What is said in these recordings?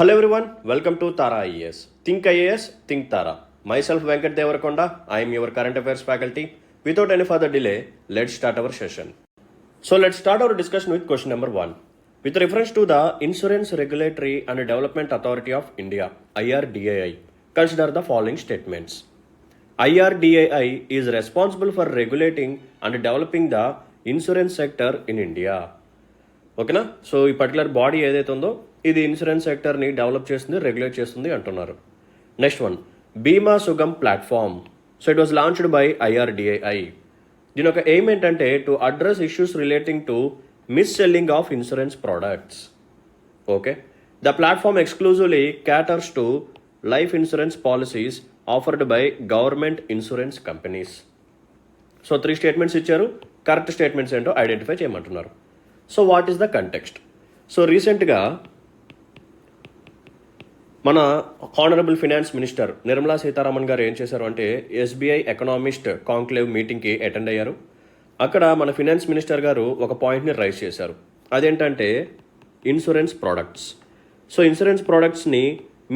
Hello everyone, welcome to Tara IAS. Think IAS, think Tara. Myself Venkat Devarakonda, I am your current affairs faculty. Without any further delay, let's start our session. So let's start our discussion with question number 1. With reference to the Insurance Regulatory and Development Authority of India, IRDAI, consider the following statements. IRDAI is responsible for regulating and developing the insurance sector in India. ఓకేనా. So ఈ particular body ఏదైతే ఉందో ఇది insurance సెక్టర్ని develop చేస్తుంది, regulate చేస్తుంది అంటున్నారు. Next one, Bima Sugam platform. So it was launched by IRDI. దీని యొక్క ఎయిమ్ ఏంటంటే to address issues relating to mis selling of insurance products. Okay, the platform exclusively caters to life insurance policies offered by government insurance companies. So 3 statements ఇచ్చారు. Correct statements ఏంటో identify చేయమంటున్నారు. So what is the context? So రీసెంట్గా మన honourable finance minister Nirmala Sitharaman గారు ఏం చేశారు అంటే SBI economist conclave మీటింగ్కి అటెండ్ అయ్యారు. అక్కడ మన ఫినాన్స్ మినిస్టర్ గారు ఒక పాయింట్ని రైజ్ చేశారు. అదేంటంటే ఇన్సూరెన్స్ ప్రోడక్ట్స్. సో ఇన్సూరెన్స్ ప్రోడక్ట్స్ని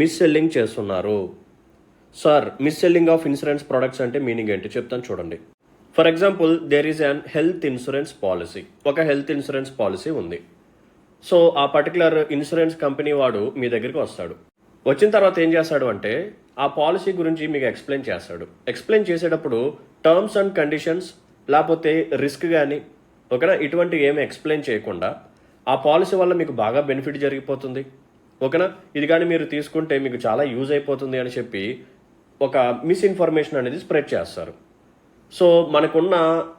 మిస్ సెల్లింగ్ చేస్తున్నారు. Sir, mis selling of insurance products అంటే మీనింగ్ ఏంటి చెప్తాను చూడండి. For example, there is an health insurance policy. ఒక హెల్త్ ఇన్సూరెన్స్ పాలసీ ఉంది. సో ఆ పర్టికులర్ ఇన్సూరెన్స్ కంపెనీ వాడు మీ దగ్గరికి వస్తాడు. వచ్చిన తర్వాత ఏం చేస్తాడు అంటే ఆ పాలసీ గురించి మీకు ఎక్స్ప్లెయిన్ చేస్తాడు. ఎక్స్ప్లెయిన్ చేసేటప్పుడు టర్మ్స్ అండ్ కండిషన్స్ లేకపోతే రిస్క్ కానీ ఓకేనా ఇటువంటి ఏమి ఎక్స్ప్లెయిన్ చేయకుండా ఆ పాలసీ వల్ల మీకు బాగా బెనిఫిట్ జరిగిపోతుంది ఓకేనా, ఇది కానీ మీరు తీసుకుంటే మీకు చాలా యూజ్ అయిపోతుంది అని చెప్పి ఒక మిస్ఇన్ఫర్మేషన్ అనేది స్ప్రెడ్ చేస్తారు. సో మనకున్న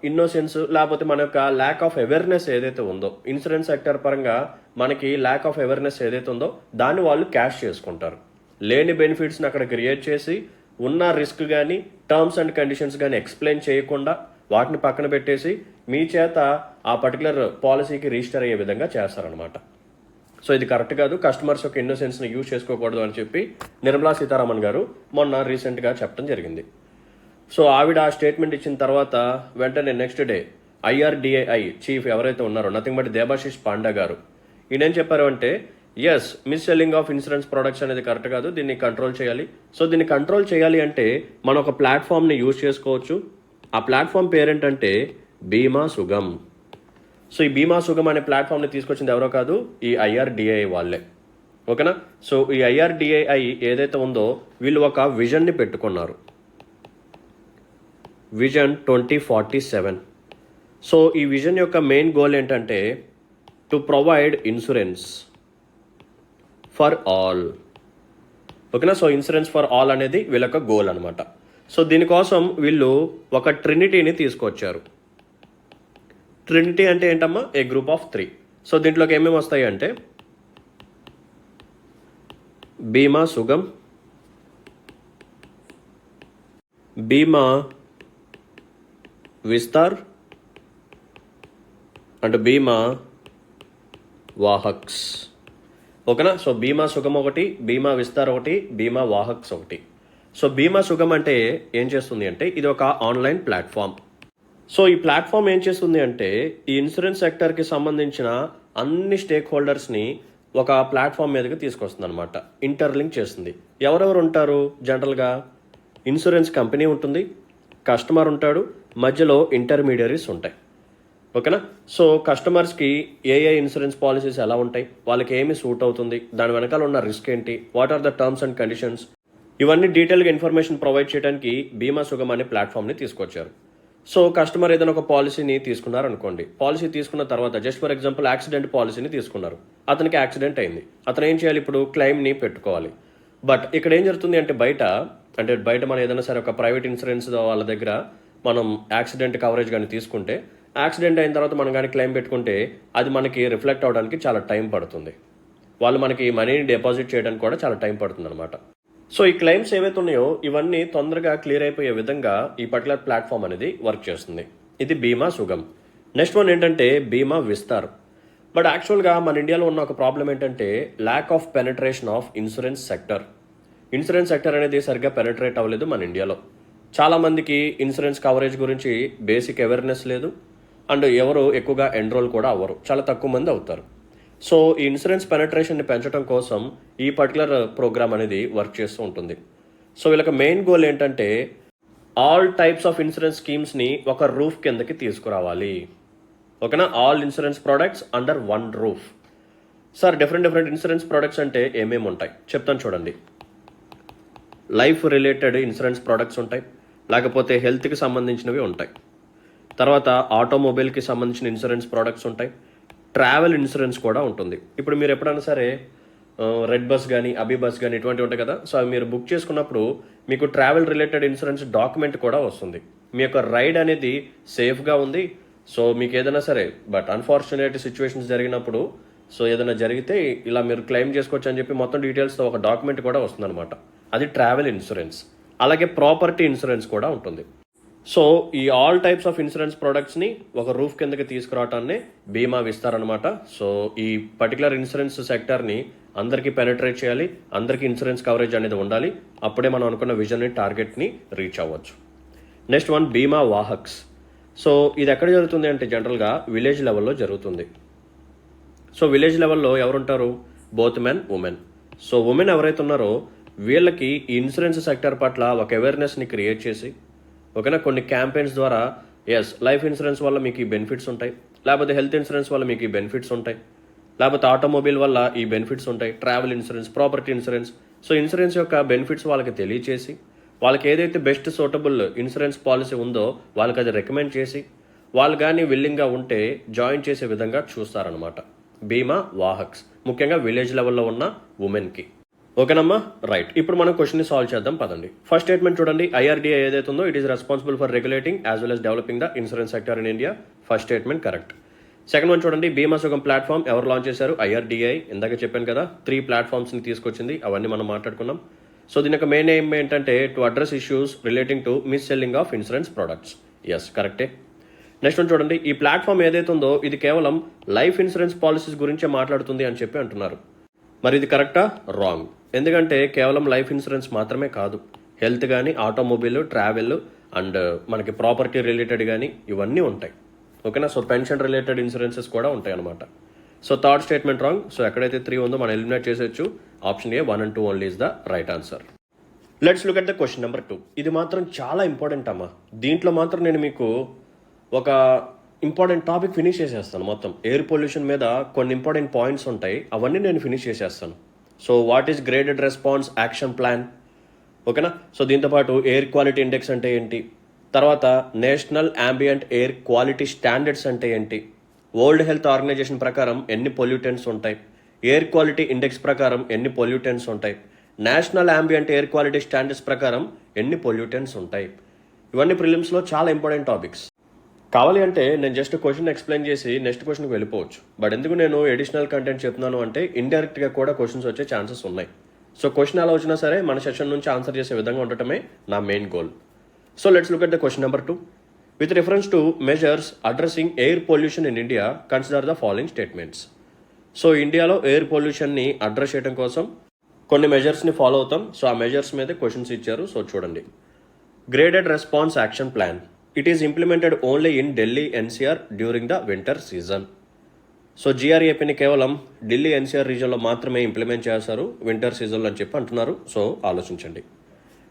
ఇన్నోసెన్స్ లేకపోతే మన యొక్క ల్యాక్ ఆఫ్ అవేర్నెస్ ఏదైతే ఉందో ఇన్సూరెన్స్ సెక్టర్ పరంగా మనకి ల్యాక్ ఆఫ్ అవేర్నెస్ ఏదైతే ఉందో దాన్ని వాళ్ళు క్యాష్ చేసుకుంటారు. లేని బెనిఫిట్స్ని అక్కడ క్రియేట్ చేసి ఉన్న రిస్క్ కానీ టర్మ్స్ అండ్ కండిషన్స్ కానీ ఎక్స్ప్లెయిన్ చేయకుండా వాటిని పక్కన పెట్టేసి మీ చేత ఆ పర్టికులర్ పాలసీకి రిజిస్టర్ అయ్యే విధంగా చేస్తారనమాట. సో ఇది కరెక్ట్ కాదు. కస్టమర్స్ యొక్క ఇన్నోసెన్స్ని యూజ్ చేసుకోకూడదు అని చెప్పి నిర్మలా సీతారామన్ గారు మొన్న రీసెంట్గా చెప్పడం జరిగింది. సో ఆవిడ ఆ స్టేట్మెంట్ ఇచ్చిన తర్వాత వెంటనే నెక్స్ట్ డే ఐఆర్డిఐ చీఫ్ ఎవరైతే ఉన్నారో నథింగ్ బట్ దేబాశిష్ పాండా గారు ఈయనేం చెప్పారు అంటే yes, mis selling of insurance products అనేది కరెక్ట్ కాదు, దీన్ని కంట్రోల్ చేయాలి. సో దీన్ని కంట్రోల్ చేయాలి అంటే మనం ఒక ప్లాట్ఫామ్ని యూజ్ చేసుకోవచ్చు. ఆ ప్లాట్ఫామ్ పేరేంటంటే బీమా సుగమ్. సో ఈ బీమా సుగమ్ అనే ప్లాట్ఫామ్ని తీసుకొచ్చింది ఎవరో కాదు, ఈ ఐఆర్డిఐ వాళ్ళే ఓకేనా. సో ఈ ఐఆర్డిఐ ఏదైతే ఉందో వీళ్ళు ఒక విజన్ని పెట్టుకున్నారు, విజన్ 2047. సో ఈ విజన్ యొక్క మెయిన్ గోల్ ఏంటంటే to provide insurance for all ఓకేనా. సో ఇన్సూరెన్స్ ఫర్ ఆల్ అనేది వీళ్ళ యొక్క గోల్ అనమాట. సో దీనికోసం వీళ్ళు ఒక ట్రినిటీని తీసుకొచ్చారు. ట్రినిటీ అంటే ఏంటమ్మా? ఏ గ్రూప్ ఆఫ్ 3. సో దీంట్లోకి ఏమేమి వస్తాయి అంటే బీమా సుగమ్, బీమా విస్తార్ అండ్ బీమా వాహక్స్ ఓకేనా. సో బీమా సుగమ్ ఒకటి, బీమా విస్తార్ ఒకటి, బీమా వాహక్స్ ఒకటి. సో బీమా సుగమ్ అంటే ఏం చేస్తుంది అంటే ఇది ఒక ఆన్లైన్ ప్లాట్ఫామ్. సో ఈ ప్లాట్ఫామ్ ఏం చేస్తుంది అంటే ఈ ఇన్సూరెన్స్ సెక్టర్కి సంబంధించిన అన్ని స్టేక్ హోల్డర్స్ని ఒక ప్లాట్ఫామ్ మీదకి తీసుకొస్తుంది అనమాట, ఇంటర్లింక్ చేస్తుంది. ఎవరెవరు ఉంటారు జనరల్గా? ఇన్సూరెన్స్ కంపెనీ ఉంటుంది, కస్టమర్ ఉంటాడు, మధ్యలో ఇంటర్మీడియరీస్ ఉంటాయి ఓకేనా. సో కస్టమర్స్కి ఏ ఇన్సూరెన్స్ పాలసీస్ ఎలా ఉంటాయి, వాళ్ళకి ఏమి సూట్ అవుతుంది, దాని వెనకాల ఉన్న రిస్క్ ఏంటి, what are the terms and conditions, ఇవన్నీ డీటెయిల్గా ఇన్ఫర్మేషన్ ప్రొవైడ్ చేయడానికి బీమా సుగమ్ అనే ప్లాట్ఫామ్ని తీసుకొచ్చారు. సో కస్టమర్ ఏదైనా ఒక పాలసీని తీసుకున్నారు అనుకోండి, పాలసీ తీసుకున్న తర్వాత జస్ట్ ఫర్ ఎగ్జాంపుల్ యాక్సిడెంట్ పాలసీని తీసుకున్నారు, అతనికి యాక్సిడెంట్ అయింది, అతను ఏం చేయాలి? ఇప్పుడు క్లెయిమ్ని పెట్టుకోవాలి. బట్ ఇక్కడ ఏం జరుగుతుంది అంటే బయట మనం ఏదైనా సరే ఒక ప్రైవేట్ ఇన్సూరెన్స్ వాళ్ళ దగ్గర మనం యాక్సిడెంట్ కవరేజ్ కానీ తీసుకుంటే యాక్సిడెంట్ అయిన తర్వాత మనం కానీ క్లెయిమ్ పెట్టుకుంటే అది మనకి రిఫ్లెక్ట్ అవడానికి చాలా టైం పడుతుంది. వాళ్ళు మనకి మనీని డిపాజిట్ చేయడానికి కూడా చాలా టైం పడుతుంది అనమాట. సో ఈ క్లెయిమ్స్ ఏవైతే ఉన్నాయో ఇవన్నీ తొందరగా క్లియర్ అయిపోయే విధంగా ఈ పర్టికులర్ ప్లాట్ఫామ్ అనేది వర్క్ చేస్తుంది. ఇది బీమా సుగమ్. నెక్స్ట్ వన్ ఏంటంటే బీమా విస్తార్. బట్ యాక్చువల్గా మన ఇండియాలో ఉన్న ఒక ప్రాబ్లం ఏంటంటే lack of penetration of insurance sector. Insurance sector అనేది సరిగ్గా పెనట్రేట్ అవ్వలేదు మన ఇండియాలో. చాలామందికి ఇన్సూరెన్స్ కవరేజ్ గురించి బేసిక్ అవేర్నెస్ లేదు అండ్ ఎవరు ఎక్కువగా ఎన్రోల్ కూడా అవ్వరు, చాలా తక్కువ మంది అవుతారు. సో ఈ ఇన్సూరెన్స్ పెనట్రేషన్ని పెంచడం కోసం ఈ పర్టికులర్ ప్రోగ్రామ్ అనేది వర్క్ చేస్తూ ఉంటుంది. సో వీళ్ళకి మెయిన్ గోల్ ఏంటంటే ఆల్ టైప్స్ ఆఫ్ ఇన్సూరెన్స్ స్కీమ్స్ని ఒక రూఫ్ కిందకి తీసుకురావాలి. ఓకేనా, all insurance products under one roof. Sir different insurance products అంటే ఏమేమి ఉంటాయి చెప్తాను చూడండి. లైఫ్ రిలేటెడ్ ఇన్సూరెన్స్ ప్రోడక్ట్స్ ఉంటాయి, లేకపోతే హెల్త్కి సంబంధించినవి ఉంటాయి, తర్వాత ఆటోమొబైల్కి సంబంధించిన ఇన్సూరెన్స్ ప్రోడక్ట్స్ ఉంటాయి, ట్రావెల్ ఇన్సూరెన్స్ కూడా ఉంటుంది. ఇప్పుడు మీరు ఎప్పుడైనా సరే రెడ్ బస్ కానీ అబీ బస్ కానీ ఇటువంటివి ఉంటాయి కదా, సో అవి మీరు బుక్ చేసుకున్నప్పుడు మీకు ట్రావెల్ రిలేటెడ్ ఇన్సూరెన్స్ డాక్యుమెంట్ కూడా వస్తుంది. మీ యొక్క రైడ్ అనేది సేఫ్గా ఉంది, సో మీకు ఏదైనా సరే బట్ అన్ఫార్చునేట్ సిచ్యువేషన్స్ జరిగినప్పుడు సో ఏదైనా జరిగితే ఇలా మీరు క్లెయిమ్ చేసుకోవచ్చు అని చెప్పి మొత్తం డీటెయిల్స్తో ఒక డాక్యుమెంట్ కూడా వస్తుందన్నమాట. అది ట్రావెల్ ఇన్సూరెన్స్. అలాగే ప్రాపర్టీ ఇన్సూరెన్స్ కూడా ఉంటుంది. సో ఈ ఆల్ టైప్స్ ఆఫ్ ఇన్సూరెన్స్ ప్రోడక్ట్స్ని ఒక రూఫ్ కిందకి తీసుకురావటాన్ని బీమా విస్తారనమాట. సో ఈ పర్టికులర్ ఇన్సూరెన్స్ సెక్టర్ని అందరికీ పెనట్రేట్ చేయాలి, అందరికీ ఇన్సూరెన్స్ కవరేజ్ అనేది ఉండాలి. అప్పుడే మనం అనుకున్న విజన్ని టార్గెట్ని రీచ్ అవ్వచ్చు. నెక్స్ట్ వన్ బీమా వాహక్స్. సో ఇది ఎక్కడ జరుగుతుంది అంటే జనరల్గా విలేజ్ లెవెల్లో జరుగుతుంది. సో విలేజ్ లెవెల్లో ఎవరుంటారు? Both men women. So women ఎవరైతే ఉన్నారో వీళ్ళకి ఈ ఇన్సూరెన్స్ సెక్టర్ పట్ల ఒక అవేర్నెస్ని క్రియేట్ చేసి ఓకేనా కొన్ని క్యాంపెయిన్స్ ద్వారా ఎస్ లైఫ్ ఇన్సూరెన్స్ వల్ల మీకు ఈ బెనిఫిట్స్ ఉంటాయి, లేకపోతే హెల్త్ ఇన్సూరెన్స్ వల్ల మీకు ఈ బెనిఫిట్స్ ఉంటాయి, లేకపోతే ఆటోమొబైల్ వల్ల ఈ బెనిఫిట్స్ ఉంటాయి, travel insurance, property insurance. So insurance యొక్క బెనిఫిట్స్ వాళ్ళకి తెలియచేసి వాళ్ళకి ఏదైతే బెస్ట్ సూటబుల్ ఇన్సూరెన్స్ పాలసీ ఉందో వాళ్ళకి అది రికమెండ్ చేసి వాళ్ళు కానీ విల్లింగ్గా ఉంటే జాయిన్ చేసే విధంగా చూస్తారనమాట బీమా వాహక్స్, ముఖ్యంగా విలేజ్ లెవెల్లో ఉన్న ఉమెన్కి. ఓకేనమ్మా, రైట్. ఇప్పుడు మనం క్వశ్చన్ని సాల్వ్ చేద్దాం పదండి. ఫస్ట్ స్టేట్మెంట్ చూడండి. ఐఆర్డీఏ ఏదైతే ఉందో it is responsible for regulating as well as developing the insurance sector in India. First statement correct. Second one చూడండి. బీమా సుగం ప్లాట్ఫామ్ ఎవరు లాంచ్ చేశారు? ఐఆర్డీఐ. ఇందాక చెప్పాను కదా 3 ప్లాట్ఫామ్స్ని తీసుకొచ్చింది, అవన్నీ మనం మాట్లాడుకున్నాం. సో దీని యొక్క మెయిన్ ఎయిమ్ ఏంటంటే to address issues relating to mis selling of insurance products. Yes కరెక్టే. నెక్స్ట్ వన్ చూడండి. ఈ ప్లాట్ఫామ్ ఏదైతే ఉందో ఇది కేవలం లైఫ్ ఇన్సూరెన్స్ పాలసీస్ గురించే మాట్లాడుతుంది అని చెప్పి అంటున్నారు. మరి ఇది కరెక్టా? రాంగ్. ఎందుకంటే కేవలం లైఫ్ ఇన్సూరెన్స్ మాత్రమే కాదు, హెల్త్ కానీ, ఆటోమొబైల్, ట్రావెల్ అండ్ మనకి ప్రాపర్టీ రిలేటెడ్ కానీ ఇవన్నీ ఉంటాయి. ఓకేనా, సో పెన్షన్ రిలేటెడ్ ఇన్సూరెన్సెస్ కూడా ఉంటాయి అనమాట. So third statement wrong. So ఎక్కడైతే 3 ఉందో మనం ఎలిమినేట్ చేసేయచ్చు. Option A 1 and 2 only is the right answer. Let's look at the question number 2. ఇది మాత్రం చాలా ఇంపార్టెంట్ అమ్మా. దీంట్లో మాత్రం నేను మీకు ఒక ఇంపార్టెంట్ టాపిక్ ఫినిష్ చేసేస్తాను. మొత్తం ఎయిర్ పొల్యూషన్ మీద కొన్ని ఇంపార్టెంట్ పాయింట్స్ ఉంటాయి, అవన్నీ నేను ఫినిష్ చేసేస్తాను. So what is graded response action plan? ఓకేనా, సో దీంతోపాటు ఎయిర్ క్వాలిటీ ఇండెక్స్ అంటే ఏంటి, తర్వాత national ambient air quality standards అంటే ఏంటి, వరల్డ్ హెల్త్ ఆర్గనైజేషన్ ప్రకారం ఎన్ని పొల్యూటెంట్స్ ఉంటాయి, ఎయిర్ క్వాలిటీ ఇండెక్స్ ప్రకారం ఎన్ని పొల్యూటెంట్స్ ఉంటాయి, national ambient air quality standards ప్రకారం ఎన్ని పొల్యూటెంట్స్ ఉంటాయి. ఇవన్నీ ప్రిలిమ్స్లో చాలా ఇంపార్టెంట్ టాపిక్స్. కావాలి అంటే నేను జస్ట్ క్వశ్చన్ ఎక్స్ప్లెయిన్ చేసి నెక్స్ట్ క్వశ్చన్కి వెళ్ళిపోవచ్చు. బట్ ఎందుకు నేను ఎడిషనల్ కంటెంట్ చెప్తున్నాను అంటే ఇండైరెక్ట్గా కూడా క్వశ్చన్స్ వచ్చే ఛాన్సెస్ ఉన్నాయి. సో క్వశ్చన్ ఎలా వచ్చినా సరే మన సెషన్ నుంచి ఆన్సర్ చేసే విధంగా ఉండటమే నా main goal. So let's look at the question number 2. With reference to measures addressing air pollution in India consider the following statements. So ఇండియాలో ఎయిర్ పొల్యూషన్ని అడ్రస్ చేయడం కోసం కొన్ని మెజర్స్ని ఫాలో అవుతాం. సో ఆ మెజర్స్ మీద క్వశ్చన్స్ ఇచ్చారు. సో చూడండి. Graded response action plan. It is implemented only in Delhi NCR during the winter season. So GRAPని కేవలం ఢిల్లీ ఎన్సీఆర్ రీజన్లో మాత్రమే ఇంప్లిమెంట్ చేస్తారు వింటర్ సీజన్లో అని చెప్పి అంటున్నారు. సో ఆలోచించండి.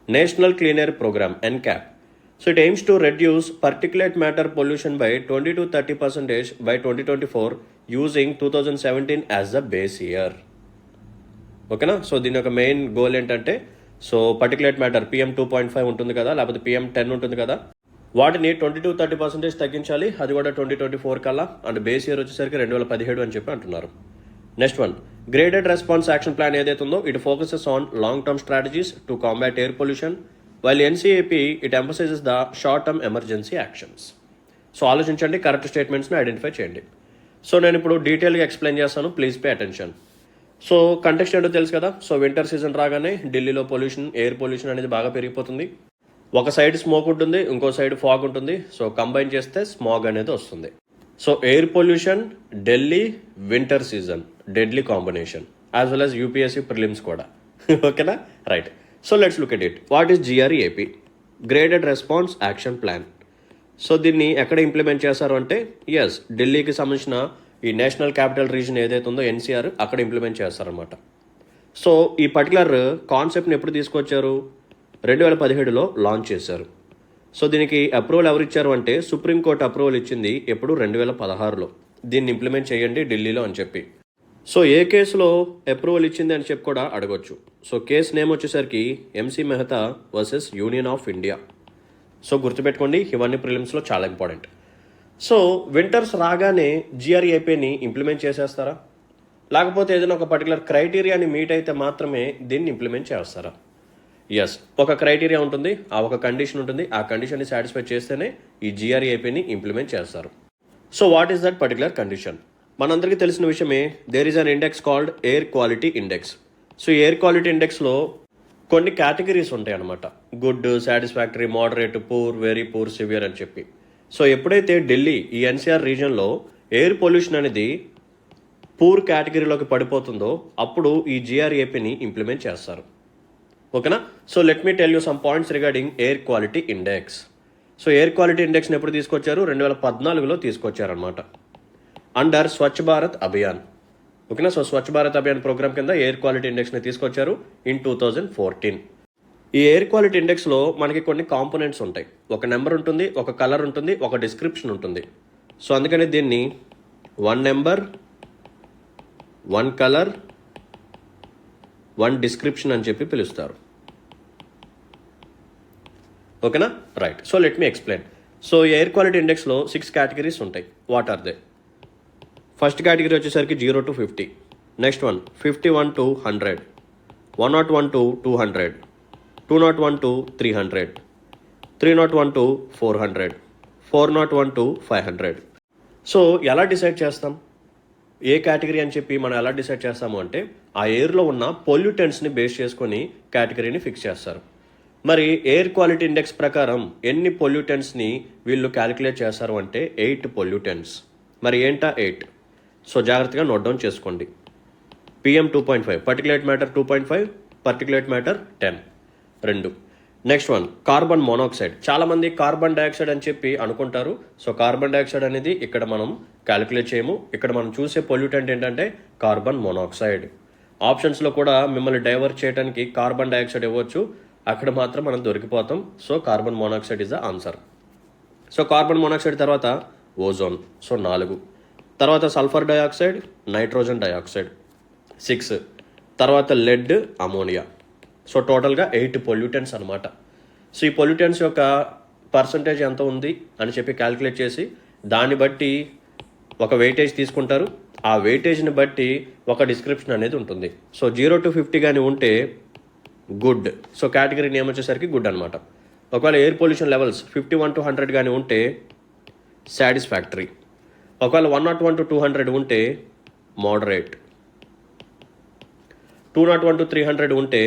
National clean air programme NCAP. So it aims to reduce particulate matter pollution by 20 to 30% by 2024 using 2017 as the base year. ఓకేనా, సో దీని యొక్క మెయిన్ గోల్ ఏంటంటే సో పర్టిక్యులేట్ మ్యాటర్ PM 2.5 ఉంటుంది కదా, లేకపోతే PM 10 ఉంటుంది కదా, వాటిని 20 to 30% తగ్గించాలి, అది కూడా 2024 కల్లా. అండ్ బేస్ ఇయర్ వచ్చేసరికి 2017 అని చెప్పి అంటున్నారు. Next one. Graded response action plan ఏదైతే ఉందో it focuses on long term strategies to combat air pollution, while NCAP it emphasizes the short term emergency actions. So ఆలోచించండి, కరెక్ట్ స్టేట్మెంట్స్ని ఐడెంటిఫై చేయండి. సో నేను ఇప్పుడు డీటెయిల్గా ఎక్స్ప్లెయిన్ చేస్తాను, please pay attention. So context ఏంటో తెలుసు కదా. సో వింటర్ సీజన్ రాగానే ఢిల్లీలో పొల్యూషన్, ఎయిర్ పొల్యూషన్ అనేది బాగా పెరిగిపోతుంది. ఒక సైడ్ స్మోక్ ఉంటుంది, ఇంకో సైడ్ ఫాగ్ ఉంటుంది. సో కంబైన్ చేస్తే స్మాగ్ అనేది వస్తుంది. So air pollution, Delhi, winter season, deadly combination, as well as UPSC prelims కూడా. ఓకేనా, right. So let's look at it. What is GRAP? Graded response action plan. So దీన్ని ఎక్కడ implement చేశారు అంటే ఎస్ ఢిల్లీకి సంబంధించిన ఈ నేషనల్ క్యాపిటల్ రీజన్ ఏదైతే ఉందో ఎన్సీఆర్ అక్కడ ఇంప్లిమెంట్ చేస్తారనమాట. సో ఈ పర్టికులర్ కాన్సెప్ట్ని ఎప్పుడు తీసుకొచ్చారు? 2017లో లాంచ్ చేశారు. సో దీనికి అప్రూవల్ ఎవరు ఇచ్చారు అంటే సుప్రీంకోర్టు అప్రూవల్ ఇచ్చింది ఎప్పుడు 2016లో దీన్ని ఇంప్లిమెంట్ చేయండి ఢిల్లీలో అని చెప్పి. సో ఏ కేసులో అప్రూవల్ ఇచ్చింది అని చెప్పి కూడా అడగొచ్చు. సో కేసు నేమ్ వచ్చేసరికి MC Mehta versus union of India. So గుర్తుపెట్టుకోండి, ఇవన్నీ ప్రిలిమ్స్లో చాలా ఇంపార్టెంట్. సో వింటర్స్ రాగానే జిఆర్ఏపీని ఇంప్లిమెంట్ చేసేస్తారా, లేకపోతే ఏదైనా ఒక పర్టికులర్ క్రైటీరియాని మీట్ అయితే మాత్రమే దీన్ని ఇంప్లిమెంట్ చేస్తారా? ఎస్, ఒక క్రైటీరియా ఉంటుంది, ఆ ఒక కండిషన్ ఉంటుంది, ఆ కండిషన్ని సాటిస్ఫై చేస్తేనే ఈ జిఆర్ఏపీని ఇంప్లిమెంట్ చేస్తారు. So what is that particular condition? మనందరికీ తెలిసిన విషయమే, there is an index called air quality index. సో ఎయిర్ క్వాలిటీ ఇండెక్స్లో కొన్ని కేటగిరీస్ ఉంటాయి అన్నమాట. Good, satisfactory, moderate, poor, very poor, severe అని చెప్పి. సో ఎప్పుడైతే ఢిల్లీ ఈ ఎన్సీఆర్ రీజన్లో ఎయిర్ పొల్యూషన్ అనేది పూర్ కేటగిరీలోకి పడిపోతుందో అప్పుడు ఈ జిఆర్ఏపీని ఇంప్లిమెంట్ చేస్తారు. ఓకేనా? So let me tell you some points regarding air quality index. సో ఎయిర్ క్వాలిటీ ఇండెక్స్ని ఎప్పుడు తీసుకొచ్చారు? 2014లో తీసుకొచ్చారనమాట, అండర్ స్వచ్ఛ భారత్ అభియాన్. ఓకేనా? సో స్వచ్ఛ భారత్ అభియాన్ ప్రోగ్రామ్ కింద ఎయిర్ క్వాలిటీ ఇండెక్స్ని తీసుకొచ్చారు ఇన్ 2014. ఈ ఎయిర్ క్వాలిటీ ఇండెక్స్లో మనకి కొన్ని కాంపోనెంట్స్ ఉంటాయి. ఒక నెంబర్ ఉంటుంది, ఒక కలర్ ఉంటుంది, ఒక డిస్క్రిప్షన్ ఉంటుంది. సో అందుకని దీన్ని 1 నెంబర్ 1 కలర్ 1 డిస్క్రిప్షన్ అని చెప్పి పిలుస్తారు. ఓకేనా? Right. So let me explain. So air quality ఇండెక్స్లో 6 కేటగిరీస్ ఉంటాయి. What are they? First category వచ్చేసరికి 0 to 50. Next one 51 to 100, 101 to 200, 201 to 300, 301 to 400, 401 to 500. So ఎలా డిసైడ్ చేస్తాం ఏ కేటగిరీ అని చెప్పి మనం ఎలా డిసైడ్ చేస్తాము అంటే ఆ ఎయిర్లో ఉన్న పొల్యూటెంట్స్ని బేస్ చేసుకొని కేటగిరీని ఫిక్స్ చేస్తారు. మరి ఎయిర్ క్వాలిటీ ఇండెక్స్ ప్రకారం ఎన్ని పొల్యూటెంట్స్ని వీళ్ళు క్యాలిక్యులేట్ చేస్తారు అంటే 8 పొల్యూటెంట్స్. మరి ఏంటా 8? సో జాగ్రత్తగా నోట్ డౌన్ చేసుకోండి. PM 2.5, particulate matter 2.5, particulate matter 10, 2. Next one carbon monoxide. చాలామంది కార్బన్ డైఆక్సైడ్ అని చెప్పి అనుకుంటారు. సో కార్బన్ డైఆక్సైడ్ అనేది ఇక్కడ మనం క్యాలిక్యులేట్ చేయము. ఇక్కడ మనం చూసే పొల్యూటెంట్ ఏంటంటే కార్బన్ మోనాక్సైడ్. ఆప్షన్స్లో కూడా మిమ్మల్ని డైవర్ట్ చేయడానికి కార్బన్ డైఆక్సైడ్ ఇవ్వచ్చు, అక్కడ మాత్రం మనం దొరికిపోతాం. So carbon monoxide is the answer. So carbon monoxide తర్వాత ఓజోన్, సో 4. తర్వాత సల్ఫర్ డైఆక్సైడ్, నైట్రోజన్ డైఆక్సైడ్ 6. తర్వాత లెడ్, అమోనియా. సో టోటల్గా 8 పొల్యూటెంట్స్ అనమాట. సో ఈ పొల్యూటెంట్స్ యొక్క పర్సంటేజ్ ఎంత ఉంది అని చెప్పి క్యాలిక్యులేట్ చేసి దాన్ని బట్టి ఒక వెయిటేజ్ తీసుకుంటారు. ఆ వెయిటేజ్ని బట్టి ఒక డిస్క్రిప్షన్ అనేది ఉంటుంది. సో 0 to 50 కానీ ఉంటే గుడ్. సో కేటగిరీ నేమ్ వచ్చేసరికి గుడ్ అనమాట. ఒకవేళ ఎయిర్ పొల్యూషన్ లెవెల్స్ 51 to 100 కానీ ఉంటే సాటిస్ఫాక్టరీ. ఒకవేళ 101 to 200 ఉంటే మోడరేట్, 201 to 300 ఉంటే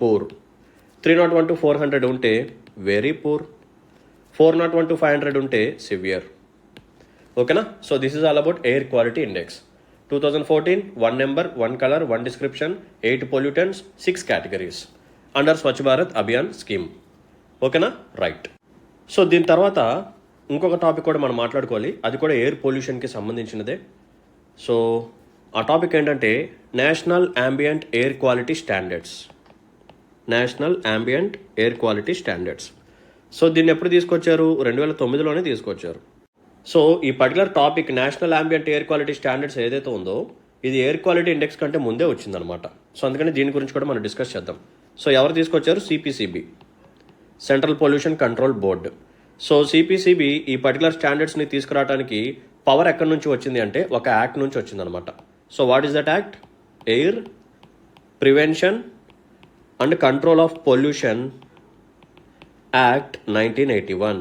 పూర్, 301 to 400 ఉంటే వెరీ పూర్, 401 to 500 ఉంటే సివియర్. ఓకేనా? So this is all about air quality index. 2014, 1 number 1 colour 1 description, 8 pollutants, 6 categories under Swachh Bharat Abhiyan scheme. ఓకేనా? రైట్. సో దీని తర్వాత ఇంకొక టాపిక్ కూడా మనం మాట్లాడుకోవాలి, అది కూడా ఎయిర్ పొల్యూషన్కి సంబంధించినదే. సో ఆ టాపిక్ ఏంటంటే national ambient air quality standards. National ambient air quality standards. So దీన్ని ఎప్పుడు తీసుకొచ్చారు? 2009లోనే తీసుకొచ్చారు. సో ఈ particular topic national ambient air quality standards ఏదైతే ఉందో ఇది ఎయిర్ క్వాలిటీ ఇండెక్స్ కంటే ముందే వచ్చిందనమాట. సో అందుకని దీని గురించి కూడా మనం డిస్కస్ చేద్దాం. సో ఎవరు తీసుకొచ్చారు? CPCB, central pollution control board. So CPCB ఈ పర్టికులర్ స్టాండర్డ్స్ని తీసుకురావడానికి పవర్ ఎక్కడి నుంచి వచ్చింది అంటే ఒక యాక్ట్ నుంచి వచ్చిందనమాట. So what is that act? Air prevention and control of pollution act 1981.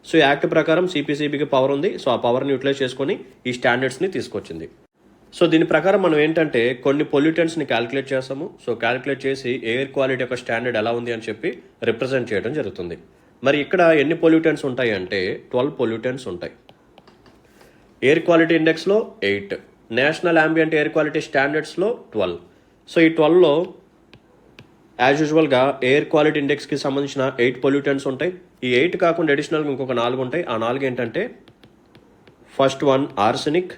So ఈ యాక్ట్ ప్రకారం సిపిసిబికి పవర్ ఉంది. సో ఆ పవర్ని యూటిలైజ్ చేసుకొని ఈ స్టాండర్డ్స్ని తీసుకొచ్చింది. సో దీని ప్రకారం మనం ఏంటంటే కొన్ని పొల్యూటెంట్స్ని క్యాలిక్యులేట్ చేస్తాము. సో క్యాలిక్యులేట్ చేసి ఎయిర్ క్వాలిటీ యొక్క స్టాండర్డ్ ఎలా ఉంది అని చెప్పి రిప్రజెంట్ చేయడం జరుగుతుంది. మరి ఇక్కడ ఎన్ని పొల్యూటెంట్స్ ఉంటాయి అంటే 12 పొల్యూటెంట్స్ ఉంటాయి. ఎయిర్ క్వాలిటీ ఇండెక్స్లో 8, నేషనల్ యాంబియంట్ ఎయిర్ క్వాలిటీ స్టాండర్డ్స్లో 12. సో ఈ 12లో యాజ్ యూజువల్గా ఎయిర్ క్వాలిటీ ఇండెక్స్కి సంబంధించిన 8 పొల్యూటెంట్స్ ఉంటాయి. ఈ 8 కాకుండా అడిషనల్గా ఇంకొక 4 ఉంటాయి. ఆ 4 ఏంటంటే first one arsenic,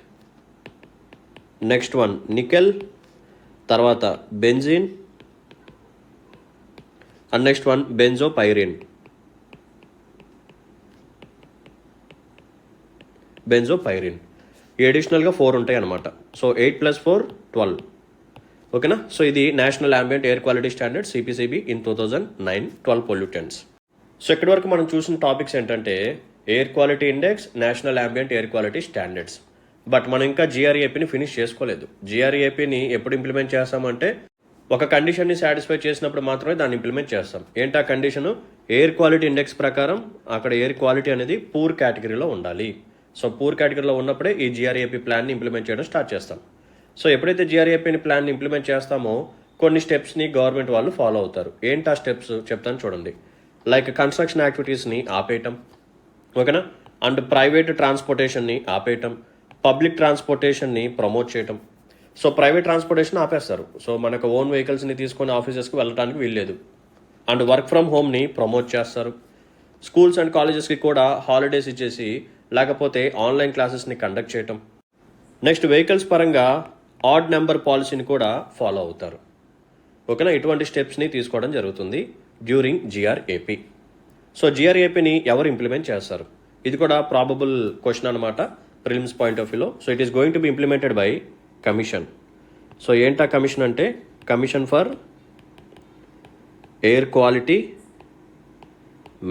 next one nickel, తర్వాత బెంజిన్, అండ్ నెక్స్ట్ వన్ బెంజోపైరిన్. ఈ అడిషనల్గా 4 ఉంటాయి అనమాట. సో 8 + 4 12. ఓకేనా. సో ఇది national ambient air quality standard CPCB in 2009 12 pollutants. So ఇక్కడి వరకు మనం చూసిన టాపిక్స్ ఏంటంటే air quality index, national ambient air quality standards. But మనం ఇంకా జిఆర్ఏపీని ఫినిష్ చేసుకోలేదు. జిఆర్ఏపీని ఎప్పుడు ఇంప్లిమెంట్ చేస్తామంటే ఒక కండిషన్ని సాటిస్ఫై చేసినప్పుడు మాత్రమే దాన్ని ఇంప్లిమెంట్ చేస్తాం. ఏంటి ఆ కండిషను? ఎయిర్ క్వాలిటీ ఇండెక్స్ ప్రకారం అక్కడ ఎయిర్ క్వాలిటీ అనేది పూర్ కేటగిరీలో ఉండాలి. సో పూర్ కేటగిరీలో ఉన్నప్పుడే ఈ జిఆర్ఏపీ ప్లాన్ని ఇంప్లిమెంట్ చేయడం స్టార్ట్ చేస్తాం. సో ఎప్పుడైతే జిఆర్ఏపీని ప్లాన్ని ఇంప్లిమెంట్ చేస్తామో కొన్ని స్టెప్స్ని గవర్నమెంట్ వాళ్ళు ఫాలో అవుతారు. ఏంటి ఆ స్టెప్స్ చెప్తాను చూడండి. లైక్ కన్స్ట్రక్షన్ యాక్టివిటీస్ని ఆపేయటం, ఓకేనా, అండ్ ప్రైవేట్ ట్రాన్స్పోర్టేషన్ని ఆపేయటం, పబ్లిక్ ట్రాన్స్పోర్టేషన్ని ప్రమోట్ చేయటం. సో ప్రైవేట్ ట్రాన్స్పోర్టేషన్ ఆపేస్తారు. సో మనకు ఓన్ వెహికల్స్ని తీసుకొని ఆఫీసెస్కి వెళ్ళడానికి వీల్లేదు. అండ్ వర్క్ ఫ్రమ్ హోమ్ని ప్రమోట్ చేస్తారు. స్కూల్స్ అండ్ కాలేజెస్కి కూడా హాలిడేస్ ఇచ్చేసి లేకపోతే ఆన్లైన్ క్లాసెస్ని కండక్ట్ చేయటం. నెక్స్ట్ వెహికల్స్ పరంగా ఆడ్ నెంబర్ పాలసీని కూడా ఫాలో అవుతారు. ఓకేనా. ఇటువంటి స్టెప్స్ని తీసుకోవడం జరుగుతుంది డ్యూరింగ్ జిఆర్ఏపీ. సో జిఆర్ఏపీని ఎవరు ఇంప్లిమెంట్ చేస్తారు? ఇది కూడా ప్రాబబుల్ క్వశ్చన్ అనమాట ప్రిలిమ్స్ పాయింట్ ఆఫ్ వ్యూలో. So it is going to be implemented by commission. So ఏంటా కమిషన్ అంటే commission for air quality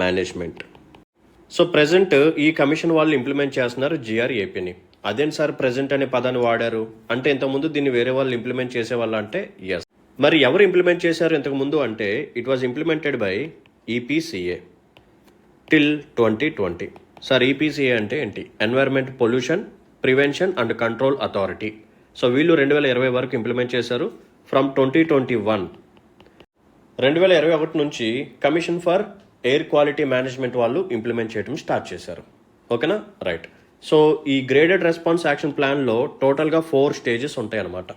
management. So present ఈ కమిషన్ వాళ్ళు ఇంప్లిమెంట్ చేస్తున్నారు జిఆర్ఏపీని. అదేంటి సార్ ప్రెజెంట్ అనే పదాన్ని వాడారు అంటే ఇంతకుముందు దీన్ని వేరే వాళ్ళు ఇంప్లిమెంట్ చేసేవాళ్ళ అంటే ఎస్. మరి ఎవరు ఇంప్లిమెంట్ చేశారు ఇంతకుముందు అంటే it was implemented by EPCA till 2020. Sir EPCA అంటే ఏంటి? Environment pollution prevention and control authority. So వీళ్ళు 2020 వరకు ఇంప్లిమెంట్ చేశారు. ఫ్రమ్ 2021 నుంచి commission for air quality management వాళ్ళు ఇంప్లిమెంట్ చేయడం స్టార్ట్ చేశారు. ఓకేనా, రైట్. సో ఈ గ్రేడెడ్ రెస్పాన్స్ యాక్షన్ ప్లాన్లో టోటల్గా 4 స్టేజెస్ ఉంటాయి అన్నమాట.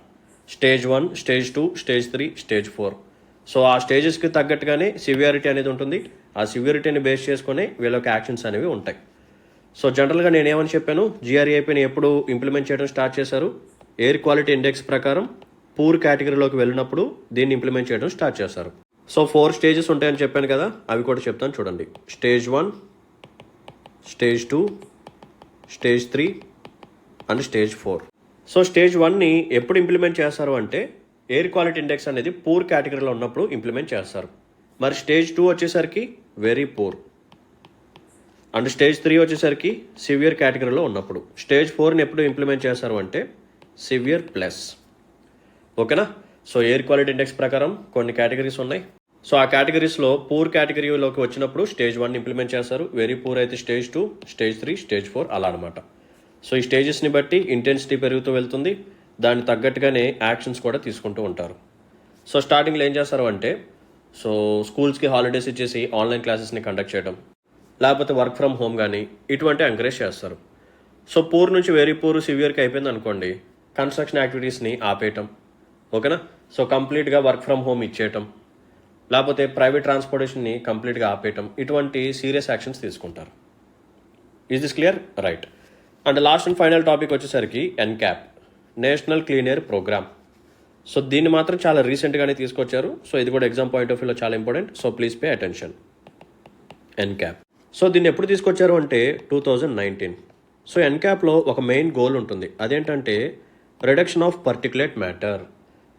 Stage 1, stage 2, stage 3, stage 4. So ఆ స్టేజెస్కి తగ్గట్టుగానే సివియారిటీ అనేది ఉంటుంది. ఆ సివియారిటీని బేస్ చేసుకుని వీళ్ళకి యాక్షన్స్ అనేవి ఉంటాయి. సో జనరల్గా నేనేమని చెప్పాను, జిఆర్ఏపీని ఎప్పుడు ఇంప్లిమెంట్ చేయడం స్టార్ట్ చేశారు? ఎయిర్ క్వాలిటీ ఇండెక్స్ ప్రకారం పూర్ కేటగిరీలోకి వెళ్ళినప్పుడు దీన్ని ఇంప్లిమెంట్ చేయడం స్టార్ట్ చేశారు. సో 4 స్టేజెస్ ఉంటాయని చెప్పాను కదా, అవి కూడా చెప్తాను చూడండి. Stage 1, stage 2, stage 3 and stage 4. So stage 1ని ఎప్పుడు ఇంప్లిమెంట్ చేస్తారు అంటే ఎయిర్ క్వాలిటీ ఇండెక్స్ అనేది పూర్ కేటగిరీలో ఉన్నప్పుడు ఇంప్లిమెంట్ చేస్తారు. మరి స్టేజ్ 2 వచ్చేసరికి వెరీ పూర్, అండ్ స్టేజ్ 3 వచ్చేసరికి సివియర్ కేటగిరీలో ఉన్నప్పుడు. స్టేజ్ 4ని ఎప్పుడు ఇంప్లిమెంట్ చేస్తారు అంటే సివియర్ ప్లస్. ఓకేనా. సో ఎయిర్ క్వాలిటీ ఇండెక్స్ ప్రకారం కొన్ని కేటగిరీస్ ఉన్నాయి. సో ఆ కేటగిరీస్లో పూర్ కేటగిరీలోకి వచ్చినప్పుడు స్టేజ్ 1 ఇంప్లిమెంట్ చేస్తారు. వెరీ పూర్ అయితే స్టేజ్ 2, స్టేజ్ 3, స్టేజ్ 4 అలా అనమాట. సో ఈ స్టేజెస్ని బట్టి ఇంటెన్సిటీ పెరుగుతూ వెళ్తుంది. దానికి తగ్గట్టుగానే యాక్షన్స్ కూడా తీసుకుంటూ ఉంటారు. సో స్టార్టింగ్లో ఏం చేస్తారు అంటే సో స్కూల్స్కి హాలిడేస్ ఇచ్చేసి ఆన్లైన్ క్లాసెస్ని కండక్ట్ చేయడం, లేకపోతే వర్క్ ఫ్రమ్ హోమ్ కానీ ఇటువంటి ఎంకరేజ్ చేస్తారు. సో పూర్ నుంచి వెరీ పూర్ సివియర్కి అయిపోయింది అనుకోండి, కన్స్ట్రక్షన్ యాక్టివిటీస్ని ఆపేయటం. ఓకేనా. సో కంప్లీట్గా వర్క్ ఫ్రమ్ హోమ్ ఇచ్చేయటం, లేకపోతే ప్రైవేట్ ట్రాన్స్పోర్టేషన్ని కంప్లీట్గా ఆపేయటం, ఇటువంటి సీరియస్ యాక్షన్స్ తీసుకుంటారు. Is this clear? Right. And last and final topic వచ్చేసరికి NCAP, national clean air programme. So దీన్ని మాత్రం చాలా రీసెంట్గానే తీసుకొచ్చారు. సో ఇది కూడా ఎగ్జామ్ పాయింట్ ఆఫ్ వ్యూలో చాలా important. So please pay attention. NCAP. So దీన్ని ఎప్పుడు తీసుకొచ్చారు అంటే 2019. సో ఎన్క్యాప్లో ఒక మెయిన్ గోల్ ఉంటుంది. అదేంటంటే reduction of particulate matter.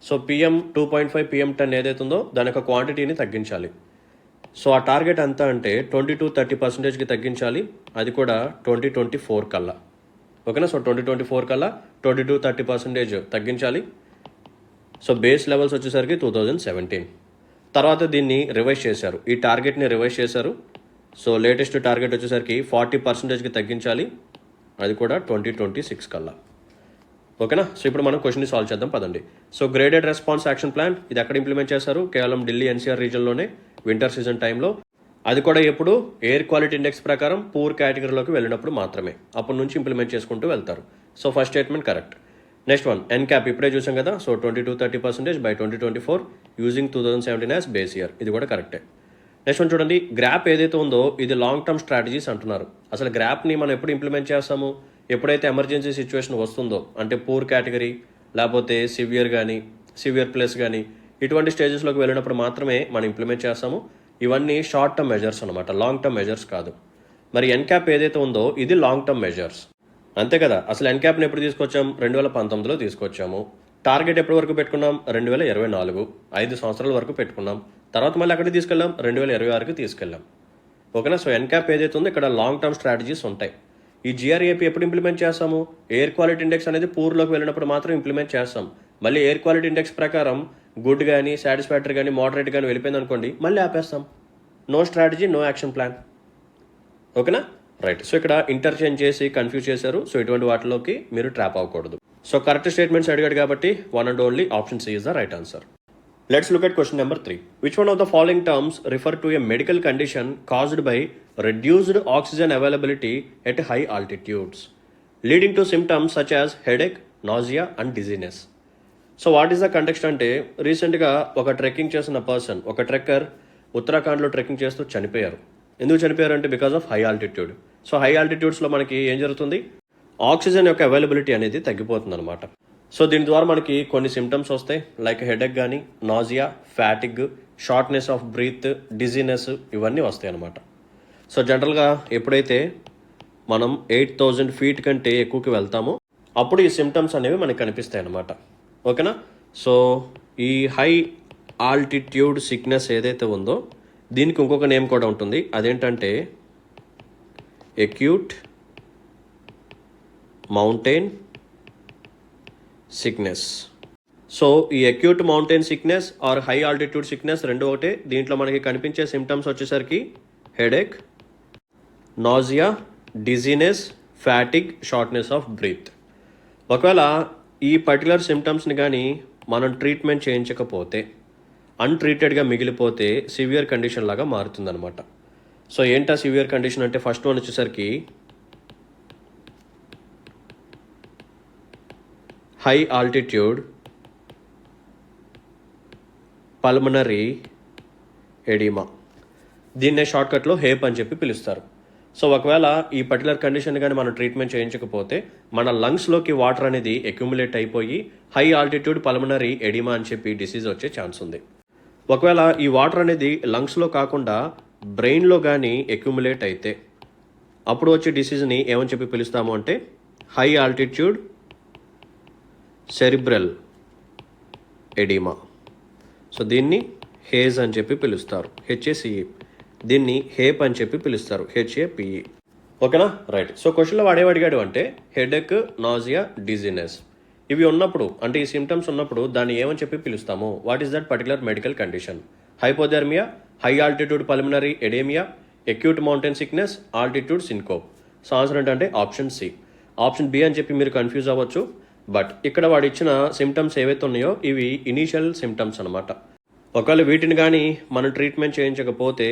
So PM 2.5 PM 10 ఏదైతే ఉందో దాని యొక్క క్వాంటిటీని తగ్గించాలి. సో ఆ టార్గెట్ ఎంత అంటే 20-30%కి తగ్గించాలి. అది కూడా 2024 కల్లా. ఓకేనా. సో 2024 కల్లా 20-30% తగ్గించాలి. సో బేస్ లెవెల్స్ వచ్చేసరికి 2017. తర్వాత దీన్ని రివైజ్ చేశారు, ఈ టార్గెట్ని రివైజ్ చేశారు. సో లేటెస్ట్ టార్గెట్ వచ్చేసరికి 40%కి తగ్గించాలి. అది కూడా 2026 కల్లా. ఓకేనా. సో ఇప్పుడు మనం క్వశ్చన్ని సాల్వ్ చేద్దాం పదండి. So graded response action plan ఇది ఎక్కడ ఇంప్లిమెంట్ చేశారు? కేవలం ఢిల్లీ NCR రీజన్లోనే వింటర్ సీజన్ టైంలో. అది కూడా ఎప్పుడు ఎయిర్ క్వాలిటీ ఇండెక్స్ ప్రకారం పూర్ కేటగిరీలోకి వెళ్ళినప్పుడు మాత్రమే. అప్పటి నుంచి ఇంప్లిమెంట్ చేసుకుంటూ వెళ్తారు. So first statement correct. Next one, NCAP ఇప్పుడే చూసాం కదా. So 20-30% by 2024 using 2017 as base year. ఇది కూడా కరెక్టే. నెక్స్ట్ వన్ చూడండి, గ్రాప్ ఏదైతే ఉందో ఇది లాంగ్ టర్మ్ స్ట్రాటజీస్ అంటున్నారు. అసలు గ్రాప్ని మనం ఎప్పుడు ఇంప్లిమెంట్ చేస్తాము? ఎప్పుడైతే ఎమర్జెన్సీ సిచ్యువేషన్ వస్తుందో, అంటే పూర్ కేటగిరీ లేకపోతే సివియర్ ప్లస్ కానీ ఇటువంటి స్టేజెస్లోకి వెళ్ళినప్పుడు మాత్రమే మనం ఇంప్లిమెంట్ చేస్తాము. ఇవన్నీ షార్ట్ టర్మ్ మెజర్స్ అనమాట, లాంగ్ టర్మ్ మెజర్స్ కాదు. మరి ఎన్క్యాప్ ఏదైతే ఉందో ఇది లాంగ్ టర్మ్ మెజర్స్, అంతే కదా. అసలు ఎన్క్యాప్ని ఎప్పుడు తీసుకొచ్చాం? 2019లో తీసుకొచ్చాము. టార్గెట్ ఎప్పటి వరకు పెట్టుకున్నాం? 2024, 5 సంవత్సరాల వరకు పెట్టుకున్నాం. తర్వాత మళ్ళీ అక్కడికి తీసుకెళ్ళాం, 2026కి తీసుకెళ్ళాం. ఓకేనా. సో ఎన్క్యాప్ ఏదైతే ఉందో ఇక్కడ లాంగ్ టర్మ్ స్ట్రాటజీస్ ఉంటాయి. ఈ జిఆర్ఏపీ ఎప్పుడు ఇంప్లిమెంట్ చేస్తాము? ఎయిర్ క్వాలిటీ ఇండెక్స్ అనేది పూర్లోకి వెళ్ళినప్పుడు మాత్రం ఇంప్లిమెంట్ చేస్తాం. మళ్ళీ ఎయిర్ క్వాలిటీ ఇండెక్స్ ప్రకారం గుడ్ కానీ సాటిస్ఫాక్టరీ కానీ మోడరేట్ కానీ వెళ్ళిపోయింది అనుకోండి, మళ్ళీ ఆపేస్తాం. No strategy, no action plan. ఓకేనా, రైట్. సో ఇక్కడ ఇంటర్చేంజ్ చేసి కన్ఫ్యూజ్ చేశారు. సో ఇటువంటి వాటిలోకి మీరు ట్రాప్ అవ్వకూడదు. సో కరెక్ట్ స్టేట్మెంట్స్ అడిగాడు కాబట్టి one and only option C is the right answer. Let's look at question number 3. Which one of the following terms refer to a medical condition caused by reduced oxygen availability at high altitudes, leading to symptoms such as headache, nausea and dizziness? So what is the context అంటే రీసెంట్గా ఒక trekking చేసిన person, ఒక trekker ఉత్తరాఖండ్లో trekking చేస్తూ చనిపోయారు. ఎందుకు చనిపోయారు అంటే because of high altitude. So high ఆల్టిట్యూడ్స్లో మనకి ఏం జరుగుతుంది? ఆక్సిజన్ యొక్క అవైలబిలిటీ అనేది తగ్గిపోతుంది అనమాట. సో దీని ద్వారా మనకి కొన్ని సిమ్టమ్స్ వస్తాయి, లైక్ హెడేక్ కానీ, nausea, fatigue, shortness of breath, dizziness, ఇవన్నీ వస్తాయి అన్నమాట. సో జనరల్గా ఎప్పుడైతే మనం 8000 feet కంటే ఎక్కువకి వెళ్తామో అప్పుడు ఈ సిమ్టమ్స్ అనేవి మనకి కనిపిస్తాయి అన్నమాట. ఓకేనా. సో ఈ హై ఆల్టిట్యూడ్ సిక్నెస్ ఏదైతే ఉందో దీనికి ఇంకొక నేమ్ కూడా ఉంటుంది. అదేంటంటే ఎక్యూట్ మౌంటైన్ సిక్నెస్. సో ఈ acute mountain sickness or high altitude sickness రెండు ఒకటే. దీంట్లో మనకి కనిపించే సిమ్టమ్స్ వచ్చేసరికి headache, nausea, dizziness, fatigue, shortness of breath. ఒకవేళ ఈ పర్టికులర్ సిమ్టమ్స్ని కానీ మనం ట్రీట్మెంట్ చేయించకపోతే, అన్ట్రీటెడ్గా మిగిలిపోతే సివియర్ కండిషన్ లాగా మారుతుందన్నమాట. సో ఏంటా సివియర్ కండిషన్ అంటే ఫస్ట్ వన్ వచ్చేసరికి హై ఆల్టిట్యూడ్ పల్మనరీ ఎడిమా. దీన్నే షార్ట్కట్లో హేప్ అని చెప్పి పిలుస్తారు. సో ఒకవేళ ఈ పర్టికులర్ కండిషన్ కానీ మనం ట్రీట్మెంట్ చేయించకపోతే మన లంగ్స్లోకి వాటర్ అనేది అక్యుములేట్ అయిపోయి హై ఆల్టిట్యూడ్ పల్మనరీ ఎడిమా అని చెప్పి డిసీజ్ వచ్చే ఛాన్స్ ఉంది. ఒకవేళ ఈ వాటర్ అనేది లంగ్స్లో కాకుండా బ్రెయిన్లో కానీ అక్యుములేట్ అయితే అప్పుడు వచ్చే డిసీజ్ని ఏమని చెప్పి పిలుస్తాము అంటే high altitude cerebral oedema. So దీన్ని హేజ్ అని చెప్పి పిలుస్తారు, హెచ్ఏసిఈ. దీన్ని హేప్ అని చెప్పి పిలుస్తారు, హెచ్ఏపిఈ. ఓకేనా, రైట్. సో క్వశ్చన్లో వాడేవాడిగాడు అంటే హెడేక్, నాజియా, డిజీనెస్ ఇవి ఉన్నప్పుడు, అంటే ఈ సిమ్టమ్స్ ఉన్నప్పుడు దాన్ని ఏమని చెప్పి పిలుస్తాము? What is that particular medical condition? Hypothermia, high altitude pulmonary oedema, acute mountain sickness, altitude syncope. So answer ఏంటంటే ఆప్షన్ సి. ఆప్షన్ బి అని చెప్పి మీరు కన్ఫ్యూజ్ అవ్వచ్చు. బట్ ఇక్కడ వాడు ఇచ్చిన సిమ్టమ్స్ ఏవైతే ఉన్నాయో ఇవి ఇనీషియల్ సిమ్టమ్స్ అనమాట. ఒకవేళ వీటిని కానీ మనం ట్రీట్మెంట్ చేయించకపోతే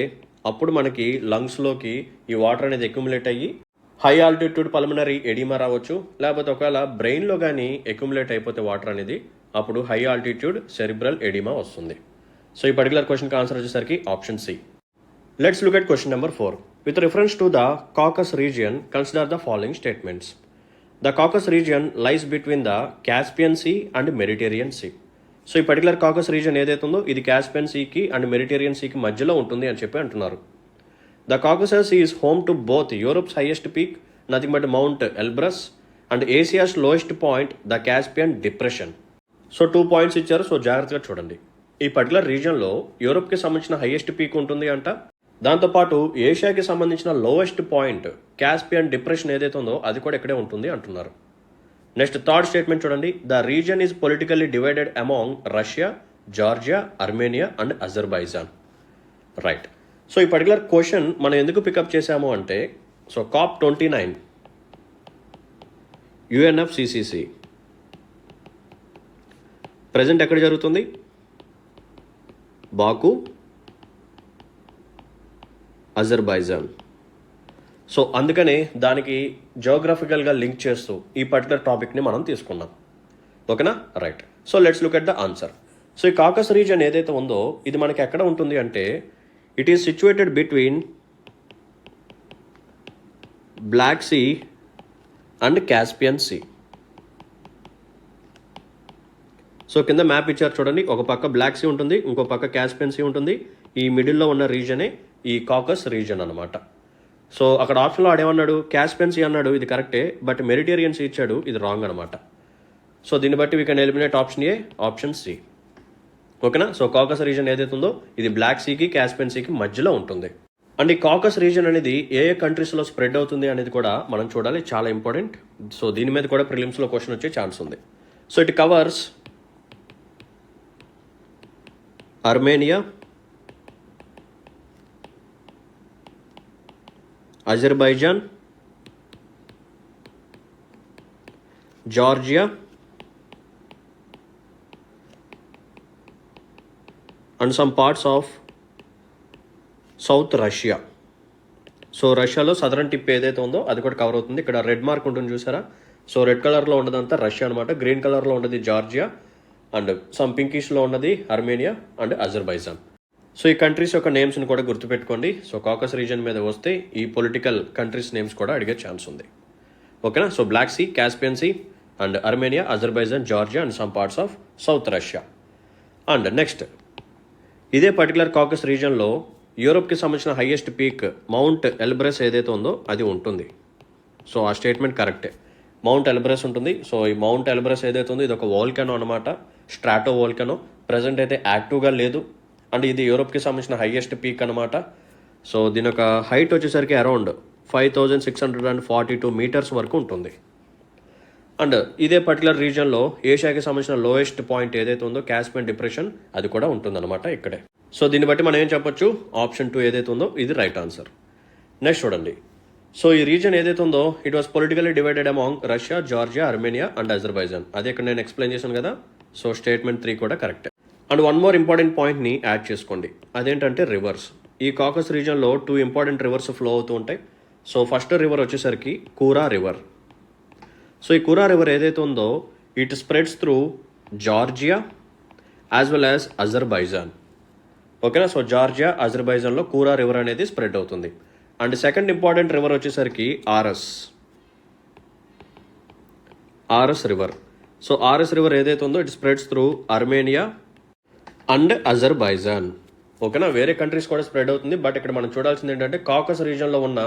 అప్పుడు మనకి లంగ్స్లోకి ఈ వాటర్ అనేది అక్యుములేట్ అయ్యి హై ఆల్టిట్యూడ్ పల్మనరీ ఎడిమా రావచ్చు. లేకపోతే ఒకవేళ బ్రెయిన్లో కానీ అక్యుములేట్ అయిపోతే వాటర్ అనేది అప్పుడు హై ఆల్టిట్యూడ్ సెరిబ్రల్ ఎడిమా వస్తుంది. సో ఈ పర్టికులర్ క్వశ్చన్కి ఆన్సర్ వచ్చేసరికి option C. Let's look at question number 4. With reference to the Caucasus region consider the following statements. The Caucasus region lies between the Caspian Sea and Mediterranean Sea. So ఈ particular Caucasus region ఏదైతే ఉందో ఇది Caspian సీకి and Mediterranean సీకి మధ్యలో ఉంటుంది అని చెప్పి అంటున్నారు. The Caucasus is home to both Europe's highest peak nothing but mount Elbrus and Asia's lowest point the Caspian depression. So 2 points ఇచ్చారు. సో జాగ్రత్తగా చూడండి. ఈ పర్టికులర్ రీజన్లో యూరోప్కి సంబంధించిన హైయెస్ట్ పీక్ ఉంటుంది అంట. దాంతోపాటు ఏషియాకి సంబంధించిన లోవెస్ట్ పాయింట్ కాస్పియన్ డిప్రెషన్ ఏదైతే ఉందో అది కూడా ఇక్కడే ఉంటుంది అంటున్నారు. నెక్స్ట్ థర్డ్ స్టేట్మెంట్ చూడండి. The reason is politically divided among Russia, Georgia, Armenia and Azerbaijan. Right. So ఈ పర్టికులర్ క్వశ్చన్ మనం ఎందుకు పికప్ చేశాము అంటే సో COP29 UNFCCC ప్రజెంట్ ఎక్కడ జరుగుతుంది? బాకు, అజర్బైజాన్. సో అందుకనే దానికి జియోగ్రఫికల్గా లింక్ చేస్తూ ఈ పర్టికులర్ టాపిక్ని మనం తీసుకున్నాం. ఓకేనా, right. So let's look at the answer. So ఈ కాకస్ రీజన్ ఏదైతే ఉందో ఇది మనకి ఎక్కడ ఉంటుంది అంటే it is situated between Black Sea and Caspian Sea. So కింద మ్యాప్ ఇచ్చారు చూడండి, ఒక పక్క బ్లాక్ సీ ఉంటుంది, ఇంకో పక్క కాస్పియన్ సీ ఉంటుంది. ఈ మిడిల్లో ఉన్న రీజనే ఈ కాకస్ రీజన్ అనమాట. సో అక్కడ ఆప్షన్లో ఆడేమన్నాడు, కాస్పియన్ సీ అన్నాడు, ఇది కరెక్టే, బట్ మెడిటేరియన్ సీ ఇచ్చాడు, ఇది రాంగ్ అనమాట. సో దీన్ని బట్టి we can eliminate option A, option C. ఓకేనా. సో కాకస్ రీజన్ ఏదైతే ఉందో ఇది బ్లాక్ సీకి కాస్పియన్ సీకి మధ్యలో ఉంటుంది. అండ్ ఈ కాకస్ రీజన్ అనేది ఏ ఏ కంట్రీస్లో స్ప్రెడ్ అవుతుంది అనేది కూడా మనం చూడాలి, చాలా ఇంపార్టెంట్. సో దీని మీద కూడా ప్రిలిమ్స్లో క్వశ్చన్ వచ్చే ఛాన్స్ ఉంది. So it covers Armenia, Azerbaijan, Georgia and some parts of South Russia. So రష్యాలో సదరన్ టిప్ ఏదైతే ఉందో అది కూడా కవర్ అవుతుంది. ఇక్కడ రెడ్ మార్క్ ఉంటుంది చూసారా, సో రెడ్ కలర్లో ఉన్నదంతా రష్యా అనమాట, గ్రీన్ కలర్లో ఉన్నది జార్జియా, అండ్ సమ్ పింకిష్లో ఉన్నది అర్మేనియా అండ్ అజర్బైజాన్. సో ఈ కంట్రీస్ యొక్క నేమ్స్ని కూడా గుర్తుపెట్టుకోండి. సో కాకస్ రీజన్ మీద వస్తే ఈ పొలిటికల్ కంట్రీస్ నేమ్స్ కూడా అడిగే ఛాన్స్ ఉంది. ఓకేనా. So Black Sea, Caspian Sea and Armenia, Azerbaijan, Georgia and some parts of South Russia. And next ఇదే పర్టికులర్ కాకస్ రీజన్లో యూరోప్కి సంబంధించిన హైయెస్ట్ పీక్ మౌంట్ ఎల్బ్రస్ ఏదైతే ఉందో అది ఉంటుంది. సో ఆ స్టేట్మెంట్ కరెక్టే, మౌంట్ ఎల్బ్రస్ ఉంటుంది. సో ఈ మౌంట్ ఎల్బ్రస్ ఏదైతే ఉందో ఇది ఒక వోల్కనో అనమాట, స్ట్రాటో వోల్కనో. ప్రజెంట్ అయితే యాక్టివ్గా లేదు, అండ్ ఇది యూరోప్కి సంబంధించిన హైయెస్ట్ పీక్ అనమాట. సో దీని యొక్క హైట్ వచ్చేసరికి అరౌండ్ 5642 మీటర్స్ వరకు ఉంటుంది. అండ్ ఇదే పర్టికులర్ రీజన్లో ఏషియాకి సంబంధించిన లోయెస్ట్ పాయింట్ ఏదైతే ఉందో కాస్పియన్ డిప్రెషన్ అది కూడా ఉంటుందన్నమాట ఇక్కడే. సో దీన్ని బట్టి మనం ఏం చెప్పొచ్చు, ఆప్షన్ 2 ఏదైతే ఉందో ఇది రైట్ ఆన్సర్. నెక్స్ట్ చూడండి. సో ఈ రీజన్ ఏదైతే ఉందో it was politically divided among Russia, Georgia, Armenia and Azerbaijan. అదే ఇక్కడ నేను ఎక్స్ప్లెయిన్ చేశాను కదా. సో స్టేట్మెంట్ 3 కూడా కరెక్టే. అండ్ వన్ మోర్ ఇంపార్టెంట్ పాయింట్ని యాడ్ చేసుకోండి, అదేంటంటే రివర్స్. ఈ కాకస్ రీజన్లో 2 ఇంపార్టెంట్ రివర్స్ ఫ్లో అవుతూ ఉంటాయి. సో ఫస్ట్ రివర్ వచ్చేసరికి కూరా రివర్. సో ఈ కూరా రివర్ ఏదైతే ఉందో it spreads through Georgia as well as Azerbaijan. ఓకేనా. సో జార్జియా, అజర్బైజాన్లో కూరా రివర్ అనేది స్ప్రెడ్ అవుతుంది. అండ్ సెకండ్ ఇంపార్టెంట్ రివర్ వచ్చేసరికి ఆరస్ రివర్. సో ఆరస్ రివర్ ఏదైతే ఉందో it spreads through Armenia and Azerbaijan. ఓకేనా. వేరే కంట్రీస్ కూడా స్ప్రెడ్ అవుతుంది, బట్ ఇక్కడ మనం చూడాల్సింది ఏంటంటే కాకస్ రీజన్లో ఉన్న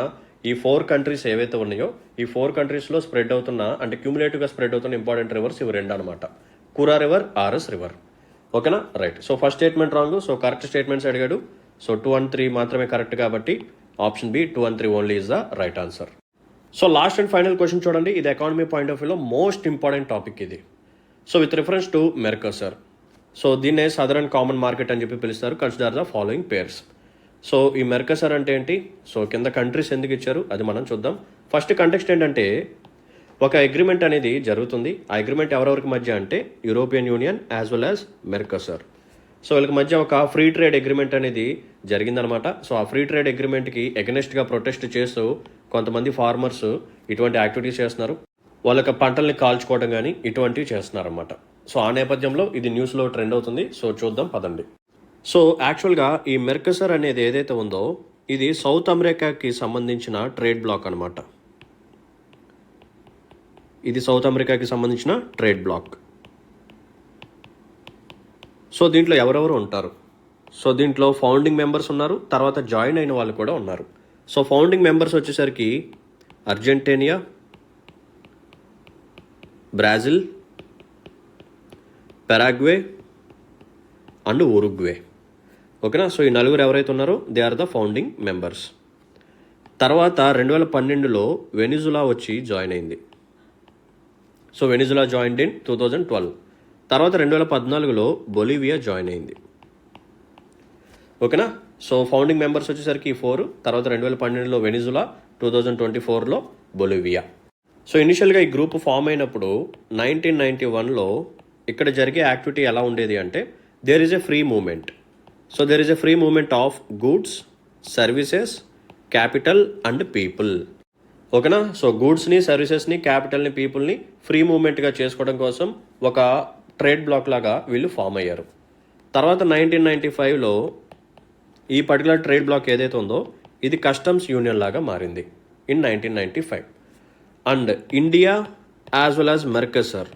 ఈ 4 కంట్రీస్ ఏవైతే ఉన్నాయో ఈ 4 కంట్రీస్లో స్ప్రెడ్ అవుతున్న అంటే క్యూములేటివ్గా స్ప్రెడ్ అవుతున్న ఇంపార్టెంట్ రివర్స్ ఇవి 2 అనమాట, కూరా రివర్, ఆరస్ రివర్. ఓకేనా. Right. So first statement wrong. So correct statements అడిగాడు. సో 2 and 3 మాత్రమే కరెక్ట్ కాబట్టి option B 2 and 3 only is the right answer. So last and final question చూడండి, ఇది economy point of వ్యూలో most important topic ఇది. So with reference to Mercosur. So దీన్నే southern common market అని చెప్పి పిలుస్తారు. Consider the following pairs. So ఈ మెర్కోసర్ అంటే ఏంటి, సో కింద కంట్రీస్ ఎందుకు ఇచ్చారు అది మనం చూద్దాం. ఫస్ట్ కంటెక్స్ట్ ఏంటంటే ఒక అగ్రిమెంట్ అనేది జరుగుతుంది. ఆ అగ్రిమెంట్ ఎవరెవరికి మధ్య అంటే European Union as well as Mercosur. So వీళ్ళకి మధ్య ఒక ఫ్రీ ట్రేడ్ అగ్రిమెంట్ అనేది జరిగిందనమాట. సో ఆ ఫ్రీ ట్రేడ్ అగ్రిమెంట్కి ఎగనెస్ట్గా ప్రొటెస్ట్ చేస్తూ కొంతమంది ఫార్మర్స్ ఇటువంటి యాక్టివిటీస్ చేస్తున్నారు. వాళ్ళకి పంటల్ని కాల్చుకోవడం కానీ ఇటువంటివి చేస్తున్నారన్నమాట. సో ఆ నేపథ్యంలో ఇది న్యూస్లో ట్రెండ్ అవుతుంది. సో చూద్దాం పదండి. సో యాక్చువల్గా ఈ మెర్కోసర్ అనేది ఏదైతే ఉందో ఇది సౌత్ అమెరికాకి సంబంధించిన ట్రేడ్ బ్లాక్ అనమాట. ఇది సౌత్ అమెరికాకి సంబంధించిన ట్రేడ్ బ్లాక్. సో దీంట్లో ఎవరెవరు ఉంటారు, సో దీంట్లో ఫౌండింగ్ మెంబర్స్ ఉన్నారు, తర్వాత జాయిన్ అయిన వాళ్ళు కూడా ఉన్నారు. సో ఫౌండింగ్ మెంబర్స్ వచ్చేసరికి Argentina, Brazil, Paraguay and Uruguay. ఓకేనా. సో ఈ నలుగురు ఎవరైతే ఉన్నారో they are the founding members. తర్వాత 2012లో వెనిజులా వచ్చి జాయిన్ అయింది. So Venezuela joined in 2012. తర్వాత 2014లో బొలివియా జాయిన్ అయింది. ఓకేనా. సో ఫౌండింగ్ మెంబర్స్ వచ్చేసరికి 4, తర్వాత 2012లో వెనిజులా, 2024లో బొలివియా. సో ఇనిషియల్గా ఈ గ్రూప్ ఫామ్ అయినప్పుడు 1991లో ఇక్కడ జరిగే యాక్టివిటీ ఎలా ఉండేది అంటే there is a free movement. So there is a free movement of goods, services, capital and people. ఓకేనా. సో గూడ్స్ని, సర్వీసెస్ని, క్యాపిటల్ని, పీపుల్ని ఫ్రీ మూమెంట్గా చేసుకోవడం కోసం ఒక ట్రేడ్ బ్లాక్ లాగా వీళ్ళు ఫామ్ అయ్యారు. తర్వాత 1995లో ఈ పర్టికులర్ ట్రేడ్ బ్లాక్ ఏదైతే ఉందో ఇది కస్టమ్స్ యూనియన్ లాగా మారింది in 1995. And India as well as Mercosur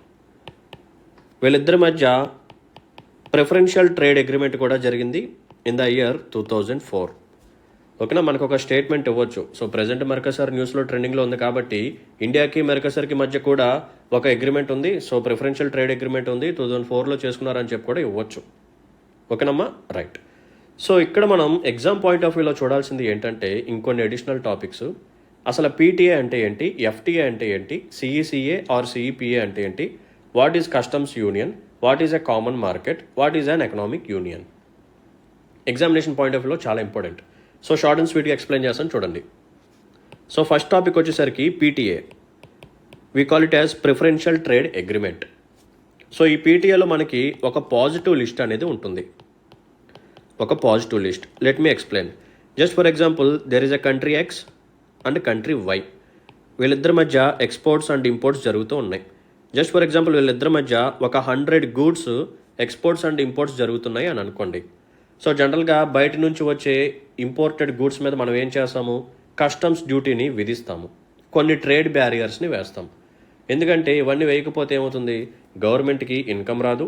వీళ్ళిద్దరి మధ్య ప్రిఫరెన్షియల్ ట్రేడ్ అగ్రిమెంట్ కూడా జరిగింది ఇన్ ద ఇయర్ 2004. ఓకేనా, మనకు ఒక స్టేట్మెంట్ ఇవ్వచ్చు. సో ప్రజెంట్ మెర్కసర్ న్యూస్లో ట్రెండింగ్లో ఉంది కాబట్టి ఇండియాకి మెర్కసర్కి మధ్య కూడా ఒక అగ్రిమెంట్ ఉంది. సో ప్రిఫరెన్షియల్ ట్రేడ్ అగ్రిమెంట్ ఉంది, 2004లో చేసుకున్నారని చెప్పి కూడా ఇవ్వచ్చు. ఓకేనమ్మా, రైట్. సో ఇక్కడ మనం ఎగ్జామ్ పాయింట్ ఆఫ్ వ్యూలో చూడాల్సింది ఏంటంటే ఇంకొన్ని అడిషనల్ టాపిక్స్. అసలు పీటీఏ అంటే ఏంటి, ఎఫ్టీఏ అంటే ఏంటి, సిఈసిఏ ఆర్ సిఈపిఏ అంటే ఏంటి, what is customs union, what is a common market, what is an economic union. Examination point of వ్యూలో చాలా ఇంపార్టెంట్. సో షార్ట్ అండ్ స్వీట్గా ఎక్స్ప్లెయిన్ చేస్తాను చూడండి. సో ఫస్ట్ టాపిక్ వచ్చేసరికి PTA, we call it as preferential trade agreement. So ఈ పీటీఏలో మనకి ఒక పాజిటివ్ లిస్ట్ అనేది ఉంటుంది, ఒక positive list. Let me explain. Just for example, there is a country X and country Y. వీళ్ళిద్దరి మధ్య ఎక్స్పోర్ట్స్ అండ్ ఇంపోర్ట్స్ జరుగుతూ ఉన్నాయి. జస్ట్ ఫర్ ఎగ్జాంపుల్, వీళ్ళిద్దరి మధ్య ఒక 100 గూడ్స్ ఎక్స్పోర్ట్స్ అండ్ ఇంపోర్ట్స్ జరుగుతున్నాయి అని అనుకోండి. సో జనరల్గా బయట నుంచి వచ్చే ఇంపోర్టెడ్ గూడ్స్ మీద మనం ఏం చేస్తాము, కస్టమ్స్ డ్యూటీని విధిస్తాము, కొన్ని ట్రేడ్ బ్యారియర్స్ని వేస్తాం. ఎందుకంటే ఇవన్నీ వేయకపోతే ఏమవుతుంది, గవర్నమెంట్కి ఇన్కమ్ రాదు,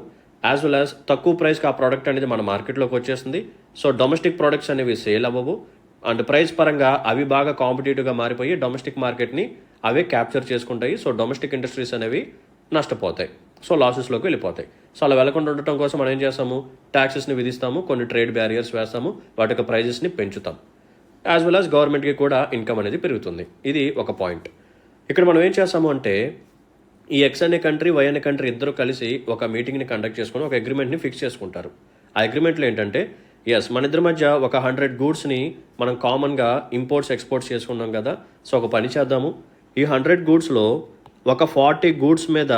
యాజ్ వెల్ యాజ్ తక్కువ ప్రైస్కి ఆ ప్రోడక్ట్ అనేది మన మార్కెట్లోకి వచ్చేస్తుంది. సో డొమెస్టిక్ ప్రోడక్ట్స్ అనేవి సేల్ అవ్వవు అండ్ ప్రైస్ పరంగా అవి బాగా కాంపిటేటివ్గా మారిపోయి డొమెస్టిక్ మార్కెట్ని అవే క్యాప్చర్ చేసుకుంటాయి. సో డొమెస్టిక్ ఇండస్ట్రీస్ అనేవి నష్టపోతాయి, సో లాసెస్లోకి వెళ్ళిపోతాయి. సో అలా వెళ్లకుండా ఉండటం కోసం మనం ఏం చేస్తాము, ట్యాక్సెస్ని విధిస్తాము, కొన్ని ట్రేడ్ బ్యారియర్స్ వేస్తాము, వాటి యొక్క ప్రైజెస్ని పెంచుతాం. యాజ్ వెల్ యాజ్ గవర్నమెంట్కి కూడా ఇన్కమ్ అనేది పెరుగుతుంది. ఇది ఒక పాయింట్. ఇక్కడ మనం ఏం చేస్తాము అంటే ఈ ఎక్స్ అనే కంట్రీ, వై అనే కంట్రీ ఇద్దరు కలిసి ఒక మీటింగ్ని కండక్ట్ చేసుకొని ఒక అగ్రిమెంట్ని ఫిక్స్ చేసుకుంటారు. ఆ అగ్రిమెంట్లో ఏంటంటే, ఎస్ మన ఇద్దరి మధ్య ఒక 100 గూడ్స్ని మనం కామన్గా ఇంపోర్ట్స్ ఎక్స్పోర్ట్స్ చేసుకున్నాం కదా. సో ఒక పని చేద్దాము, ఈ 100 గూడ్స్లో ఒక 40 గూడ్స్ మీద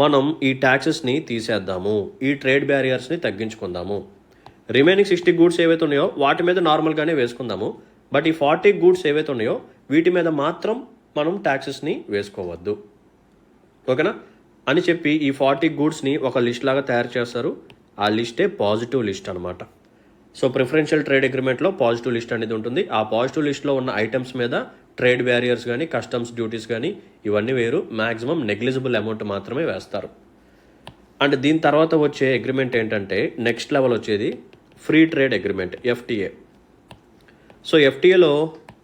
మనం ఈ ట్యాక్సెస్ని తీసేద్దాము, ఈ ట్రేడ్ బ్యారియర్స్ని తగ్గించుకుందాము. రిమైనింగ్ 60 గూడ్స్ ఏవైతే ఉన్నాయో వాటి మీద నార్మల్గానే వేసుకుందాము. బట్ ఈ 40 గూడ్స్ ఏవైతే ఉన్నాయో వీటి మీద మాత్రం మనం ట్యాక్సెస్ని వేసుకోవద్దు. ఓకేనా అని చెప్పి ఈ 40 గూడ్స్ని ఒక లిస్ట్ లాగా తయారు చేస్తారు. ఆ లిస్టే పాజిటివ్ లిస్ట్ అనమాట. సో ప్రిఫరెన్షియల్ ట్రేడ్ అగ్రిమెంట్లో పాజిటివ్ లిస్ట్ అనేది ఉంటుంది. ఆ పాజిటివ్ లిస్ట్లో ఉన్న ఐటమ్స్ మీద ట్రేడ్ బ్యారియర్స్ కానీ కస్టమ్స్ డ్యూటీస్ కానీ ఇవన్నీ వేరు, మ్యాక్సిమం నెగ్లిజిబుల్ అమౌంట్ మాత్రమే వేస్తారు. అండ్ దీని తర్వాత వచ్చే అగ్రిమెంట్ ఏంటంటే నెక్స్ట్ లెవెల్ వచ్చేది free trade agreement, FTA. So ఎఫ్టీఏలో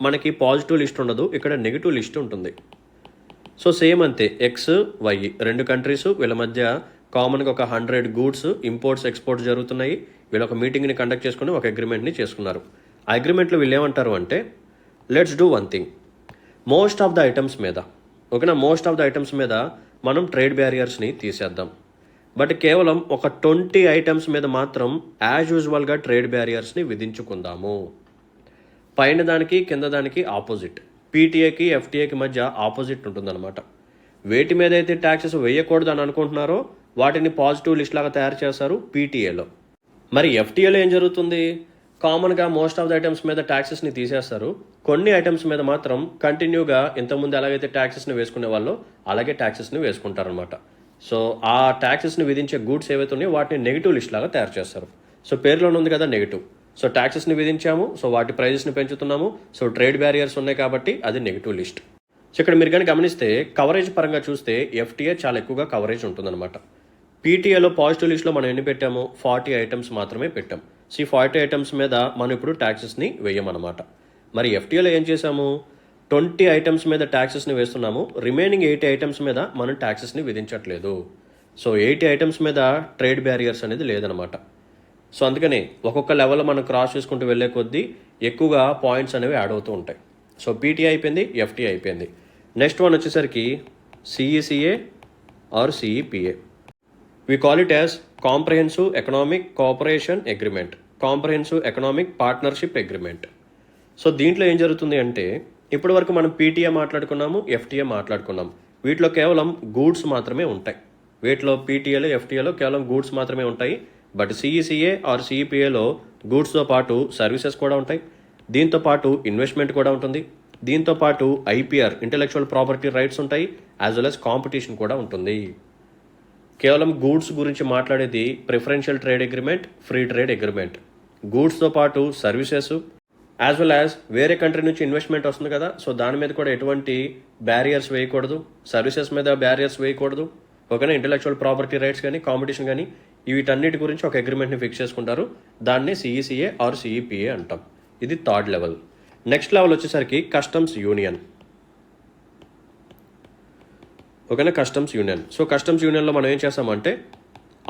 మనకి పాజిటివ్ లిస్ట్ ఉండదు, ఇక్కడ నెగిటివ్ లిస్ట్ ఉంటుంది. సో సేమ్ అంతే, ఎక్స్ వై రెండు కంట్రీస్, వీళ్ళ మధ్య కామన్గా ఒక 100 గూడ్స్ ఇంపోర్ట్స్ ఎక్స్పోర్ట్స్ జరుగుతున్నాయి. వీళ్ళు ఒక మీటింగ్ని కండక్ట్ చేసుకుని ఒక అగ్రిమెంట్ని చేసుకున్నారు. ఆ అగ్రిమెంట్లో వీళ్ళు ఏమంటారు అంటే, let's do one thing, most of the items మీద, ఓకేనా, మోస్ట్ ఆఫ్ ద ఐటమ్స్ మీద మనం ట్రేడ్ బ్యారియర్స్ని తీసేద్దాం. బట్ కేవలం ఒక 20 ఐటమ్స్ మీద మాత్రం యాజ్ యూజువల్గా ట్రేడ్ బ్యారియర్స్ని విధించుకుందాము. పైన దానికి కింద దానికి ఆపోజిట్, పీటీఏకి ఎఫ్టీఏకి మధ్య ఆపోజిట్ ఉంటుందన్నమాట. వేటి మీద అయితే ట్యాక్సెస్ వేయకూడదు అని అనుకుంటున్నారో వాటిని పాజిటివ్ లిస్ట్ లాగా తయారు చేస్తారు పీటీఏలో. మరి ఎఫ్టీఏలో ఏం జరుగుతుంది, కామన్గా మోస్ట్ ఆఫ్ ద ఐటమ్స్ మీద ట్యాక్సెస్ని తీసేస్తారు, కొన్ని ఐటమ్స్ మీద మాత్రం కంటిన్యూగా ఇంతకుముందు ఎలాగైతే ట్యాక్సెస్ని వేసుకునే వాళ్ళు అలాగే ట్యాక్సెస్ని వేసుకుంటారనమాట. సో ఆ ట్యాక్సెస్ని విధించే గూడ్స్ ఏవైతే ఉన్నాయో వాటిని నెగిటివ్ లిస్ట్ లాగా తయారు చేస్తారు. సో పేరులోనే ఉంది కదా నెగిటివ్. సో ట్యాక్సెస్ని విధించాము, సో వాటి ప్రైజెస్ని పెంచుతున్నాము, సో ట్రేడ్ బ్యారియర్స్ ఉన్నాయి కాబట్టి అది నెగిటివ్ లిస్ట్. సో ఇక్కడ మీరు కానీ గమనిస్తే కవరేజ్ పరంగా చూస్తే ఎఫ్టీఏ చాలా ఎక్కువగా కవరేజ్ ఉంటుందన్నమాట. పీటీఏలో పాజిటివ్ లిస్ట్లో మనం ఎన్ని పెట్టాము, 40 ఐటమ్స్ మాత్రమే పెట్టాం. సో ఈ 40 ఐటమ్స్ మీద మనం ఇప్పుడు ట్యాక్సెస్ని వేయమన్నమాట. మరి ఎఫ్టీఏలో ఏం చేసాము, 20 ఐటమ్స్ మీద ట్యాక్సెస్ని వేస్తున్నాము, రిమైనింగ్ 80 ఐటమ్స్ మీద మనం ట్యాక్సెస్ని విధించట్లేదు. సో 80 ఐటమ్స్ మీద ట్రేడ్ బ్యారియర్స్ అనేది లేదనమాట. సో అందుకని ఒక్కొక్క లెవెల్లో మనం క్రాస్ చేసుకుంటూ వెళ్ళే కొద్దీ ఎక్కువగా పాయింట్స్ అనేవి యాడ్ అవుతూ ఉంటాయి. సో పీటీఏ అయిపోయింది, ఎఫ్టీఏ అయిపోయింది. నెక్స్ట్ వన్ వచ్చేసరికి CECA or CEPA. We call it as Comprehensive Economic Cooperation Agreement, Comprehensive Economic Partnership Agreement. So దీంట్లో ఏం జరుగుతుంది అంటే ఇప్పటి వరకు మనం పీటీఏ మాట్లాడుకున్నాము, ఎఫ్టీఏ మాట్లాడుకున్నాం. వీటిలో కేవలం గూడ్స్ మాత్రమే ఉంటాయి. వీటిలో పీటీఏలో ఎఫ్టీఏలో కేవలం గూడ్స్ మాత్రమే ఉంటాయి. బట్ సిఈసిఏ ఆర్ సిఈపిఏలో గూడ్స్తో పాటు సర్వీసెస్ కూడా ఉంటాయి, దీంతో పాటు ఇన్వెస్ట్మెంట్ కూడా ఉంటుంది, దీంతో పాటు ఐపీఆర్ ఇంటెలెక్చువల్ ప్రాపర్టీ రైట్స్ ఉంటాయి, యాజ్ వెల్ యాజ్ కాంపిటీషన్ కూడా ఉంటుంది. కేవలం గూడ్స్ గురించి మాట్లాడేది preferential trade agreement, free trade agreement. గూడ్స్తో పాటు సర్వీసెస్ యాజ్ వెల్ యాజ్ వేరే కంట్రీ నుంచి ఇన్వెస్ట్మెంట్ వస్తుంది కదా, సో దాని మీద కూడా ఎటువంటి బ్యారియర్స్ వేయకూడదు, సర్వీసెస్ మీద బ్యారియర్స్ వేయకూడదు. ఓకేనా. ఇంటెలెక్చువల్ ప్రాపర్టీ రైట్స్ కానీ, కాంపిటీషన్ కానీ, వీటన్నిటి గురించి ఒక అగ్రిమెంట్ని ఫిక్స్ చేసుకుంటారు. దాన్ని సిఈసిఏ ఆర్ సిఈపిఏ అంటాం. ఇది థర్డ్ లెవెల్. నెక్స్ట్ లెవెల్ వచ్చేసరికి కస్టమ్స్ యూనియన్. ఓకేనా, కస్టమ్స్ యూనియన్. సో కస్టమ్స్ యూనియన్లో మనం ఏం చేస్తామంటే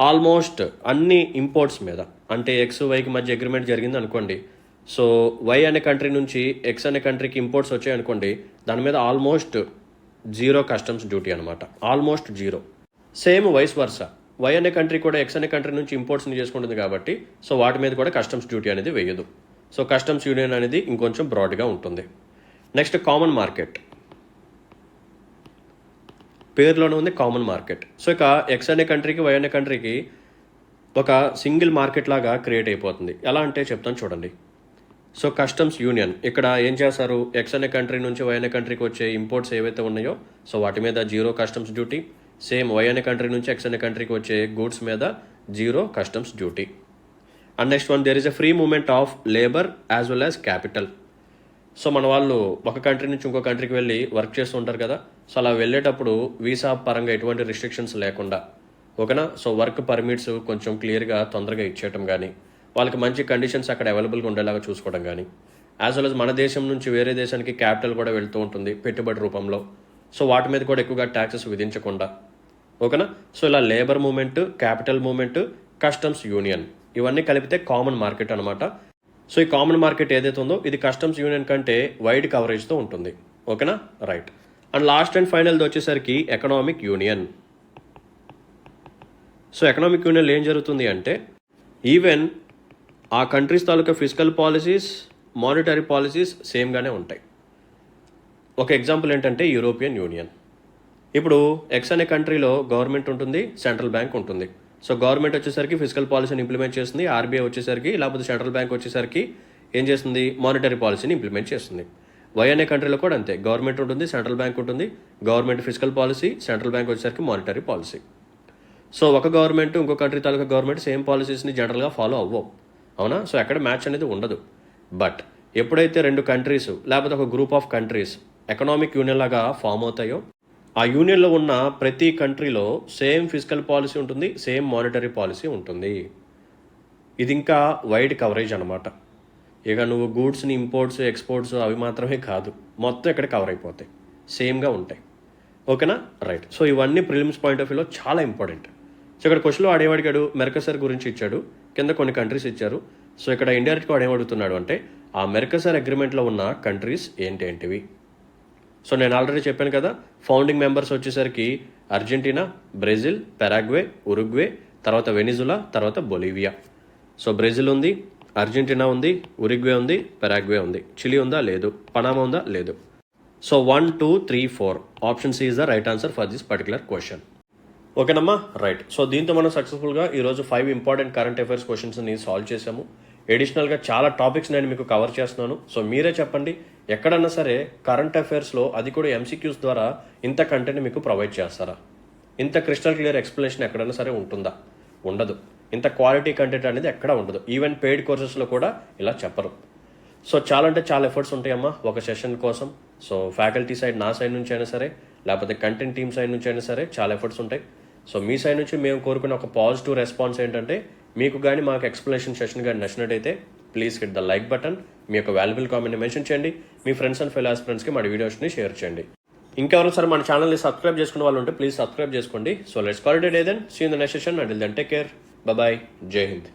ఆల్మోస్ట్ అన్ని ఇంపోర్ట్స్ మీద, అంటే ఎక్స్ వైకి మధ్య అగ్రిమెంట్ జరిగింది అనుకోండి. సో వై అనే కంట్రీ నుంచి ఎక్స్ అనే కంట్రీకి ఇంపోర్ట్స్ వచ్చాయి అనుకోండి, దాని మీద ఆల్మోస్ట్ జీరో కస్టమ్స్ డ్యూటీ అనమాట. Almost zero. Same vice versa, Y అనే కంట్రీ కూడా ఎక్స్ అనే కంట్రీ నుంచి ఇంపోర్ట్స్ని చేసుకుంటుంది కాబట్టి సో వాటి మీద కూడా కస్టమ్స్ డ్యూటీ అనేది వేయదు. సో కస్టమ్స్ యూనియన్ అనేది ఇంకొంచెం బ్రాడ్గా ఉంటుంది. Next common market. పేరులోనే ఉంది కామన్ మార్కెట్. సో ఇక ఎక్స్ అనే కంట్రీకి వై అనే కంట్రీకి ఒక సింగిల్ మార్కెట్ లాగా క్రియేట్ అయిపోతుంది. ఎలా అంటే చెప్తాను చూడండి. సో కస్టమ్స్ యూనియన్ ఇక్కడ ఏం చేస్తారు, ఎక్స్ అనే కంట్రీ నుంచి వై అనే కంట్రీకి వచ్చే ఇంపోర్ట్స్ ఏవైతే ఉన్నాయో సో వాటి మీద zero customs duty. Same Y అనే కంట్రీ నుంచి ఎక్స్ అనే కంట్రీకి వచ్చే గూడ్స్ మీద zero customs duty. And next one, there is a free movement of labour as well as capital. So మన వాళ్ళు ఒక కంట్రీ నుంచి ఇంకో కంట్రీకి వెళ్ళి వర్క్ చేస్తూ ఉంటారు కదా. సో అలా వెళ్ళేటప్పుడు వీసా పరంగా ఎటువంటి రిస్ట్రిక్షన్స్ లేకుండా, ఓకేనా. సో వర్క్ పర్మిట్స్ కొంచెం క్లియర్గా తొందరగా ఇచ్చేయటం కానీ, వాళ్ళకి మంచి కండిషన్స్ అక్కడ అవైలబుల్గా ఉండేలాగా చూసుకోవడం కానీ, యాజ్ వెల్ as మన దేశం నుంచి వేరే దేశానికి క్యాపిటల్ కూడా వెళ్తూ ఉంటుంది పెట్టుబడి రూపంలో. సో వాటి మీద కూడా ఎక్కువగా ట్యాక్సెస్ విధించకుండా, ఓకేనా. సో ఇలా labour movement, capital movement, customs union ఇవన్నీ కలిపితే కామన్ మార్కెట్ అనమాట. సో ఈ కామన్ మార్కెట్ ఏదైతే ఉందో ఇది కస్టమ్స్ యూనియన్ కంటే వైడ్ కవరేజ్తో ఉంటుంది. ఓకేనా, రైట్. అండ్ లాస్ట్ అండ్ ఫైనల్ది వచ్చేసరికి ఎకనామిక్ యూనియన్. సో ఎకనామిక్ యూనియన్లో ఏం జరుగుతుంది అంటే ఈవెన్ ఆ కంట్రీస్ తాలూకా ఫిజికల్ పాలసీస్, మానిటరీ పాలసీస్ సేమ్గానే ఉంటాయి. ఒక ఎగ్జాంపుల్ ఏంటంటే యూరోపియన్ యూనియన్. ఇప్పుడు ఎక్స్ అనే కంట్రీలో గవర్నమెంట్ ఉంటుంది, సెంట్రల్ బ్యాంక్ ఉంటుంది. సో గవర్నమెంట్ వచ్చేసరికి ఫిజికల్ పాలసీని ఇంప్లిమెంట్ చేస్తుంది, ఆర్బీఐ వచ్చేసరికి లేకపోతే సెంట్రల్ బ్యాంక్ వచ్చేసరికి ఏం చేస్తుంది, మానిటరీ పాలసీని ఇంప్లిమెంట్ చేస్తుంది. వై అనే కంట్రీలో కూడా అంతే, గవర్నమెంట్ ఉంటుంది, సెంట్రల్ బ్యాంక్ ఉంటుంది. Government physical policy, central bank వచ్చేసరికి మానిటరీ పాలసీ. సో ఒక గవర్నమెంట్ ఇంకో కంట్రీ తాలూకా గవర్నమెంట్ సేమ్ పాలసీస్ని జనరల్గా ఫాలో అవ్వవు, అవునా. సో ఎక్కడ మ్యాచ్ అనేది ఉండదు. బట్ ఎప్పుడైతే రెండు కంట్రీస్ లేకపోతే ఒక group of countries economic union లాగా ఫామ్ అవుతాయో ఆ యూనియన్లో ఉన్న ప్రతి కంట్రీలో సేమ్ ఫిజికల్ పాలసీ ఉంటుంది, సేమ్ మానిటరీ పాలసీ ఉంటుంది. ఇది ఇంకా వైడ్ కవరేజ్ అనమాట. ఇక నువ్వు గూడ్స్ని ఇంపోర్ట్స్, ఎక్స్పోర్ట్స్ అవి మాత్రమే కాదు, మొత్తం ఇక్కడ కవర్ అయిపోతాయి, సేమ్గా ఉంటాయి. ఓకేనా, రైట్. సో ఇవన్నీ ప్రిలిమ్స్ పాయింట్ ఆఫ్ వ్యూలో చాలా ఇంపార్టెంట్. సో ఇక్కడ క్వశ్చన్లో అడిగాడు మెర్కసర్ గురించి ఇచ్చాడు, కింద కొన్ని కంట్రీస్ ఇచ్చారు. సో ఇక్కడ ఇండైరెక్ట్గా అడుగుతున్నాడు అంటే ఆ మెర్కసర్ అగ్రిమెంట్లో ఉన్న కంట్రీస్ ఏంటేంటివి. సో నేను ఆల్రెడీ చెప్పాను కదా, ఫౌండింగ్ మెంబర్స్ వచ్చేసరికి అర్జెంటీనా, బ్రెజిల్, పెరాగ్వే, ఉరుగ్వే, తర్వాత వెనిజులా, తర్వాత బొలీవియా. సో బ్రెజిల్ ఉంది, అర్జెంటీనా ఉంది, ఉరుగ్వే ఉంది, పెరాగ్వే ఉంది. చిలీ ఉందా, లేదు. పనామా ఉందా, లేదు. So 1, 2, 3, 4 option C is the right answer for this particular question. ఓకేనమ్మా, రైట్. సో దీంతో మనం సక్సెస్ఫుల్గా ఈరోజు 5 ఇంపార్టెంట్ కరెంట్ అఫైర్స్ క్వశ్చన్స్ని సాల్వ్ చేసాము. ఎడిషనల్గా చాలా టాపిక్స్ నేను మీకు కవర్ చేస్తున్నాను. సో మీరే చెప్పండి, ఎక్కడన్నా సరే కరెంట్ అఫైర్స్లో అది కూడా ఎంసీక్యూస్ ద్వారా ఇంత కంటెంట్ మీకు ప్రొవైడ్ చేస్తారా? ఇంత క్రిస్టల్ క్లియర్ ఎక్స్ప్లెనేషన్ ఎక్కడన్నా సరే ఉంటుందా? ఉండదు. ఇంత క్వాలిటీ కంటెంట్ అనేది ఎక్కడ ఉండదు. ఈవెన్ పెయిడ్ కోర్సెస్లో కూడా ఇలా చెప్పరు. సో చాలా అంటే చాలా ఎఫర్ట్స్ ఉంటాయమ్మా ఒక సెషన్ కోసం. సో ఫ్యాకల్టీ సైడ్, నా సైడ్ నుంచి అయినా సరే, లేకపోతే కంటెంట్ టీమ్ సైడ్ నుంచి అయినా సరే చాలా ఎఫర్ట్స్ ఉంటాయి. సో మీ సైడ్ నుంచి మేము కోరుకునే ఒక పాజిటివ్ రెస్పాన్స్ ఏంటంటే మీకు కానీ మాకు ఎక్స్ప్లెనేషన్ సెషన్ కానీ నచ్చినట్టయితే please hit the like button, మీ యొక్క వాల్యుబుల్ కామెంట్ని మెన్షన్ చేయండి, మీ ఫ్రెండ్స్ అండ్ ఫెలో ఆస్పిరెంట్స్కి మా వీడియోస్ని షేర్ చేయండి. ఇంకెవరైనా సరే మన ఛానల్ని సబ్స్క్రైబ్ చేసుకునే వాళ్ళు ఉంటే ప్లీజ్ సబ్స్క్రైబ్ చేసుకోండి. So let's call it a day then, see in the next session. Until then take care, bye, జై హింద్.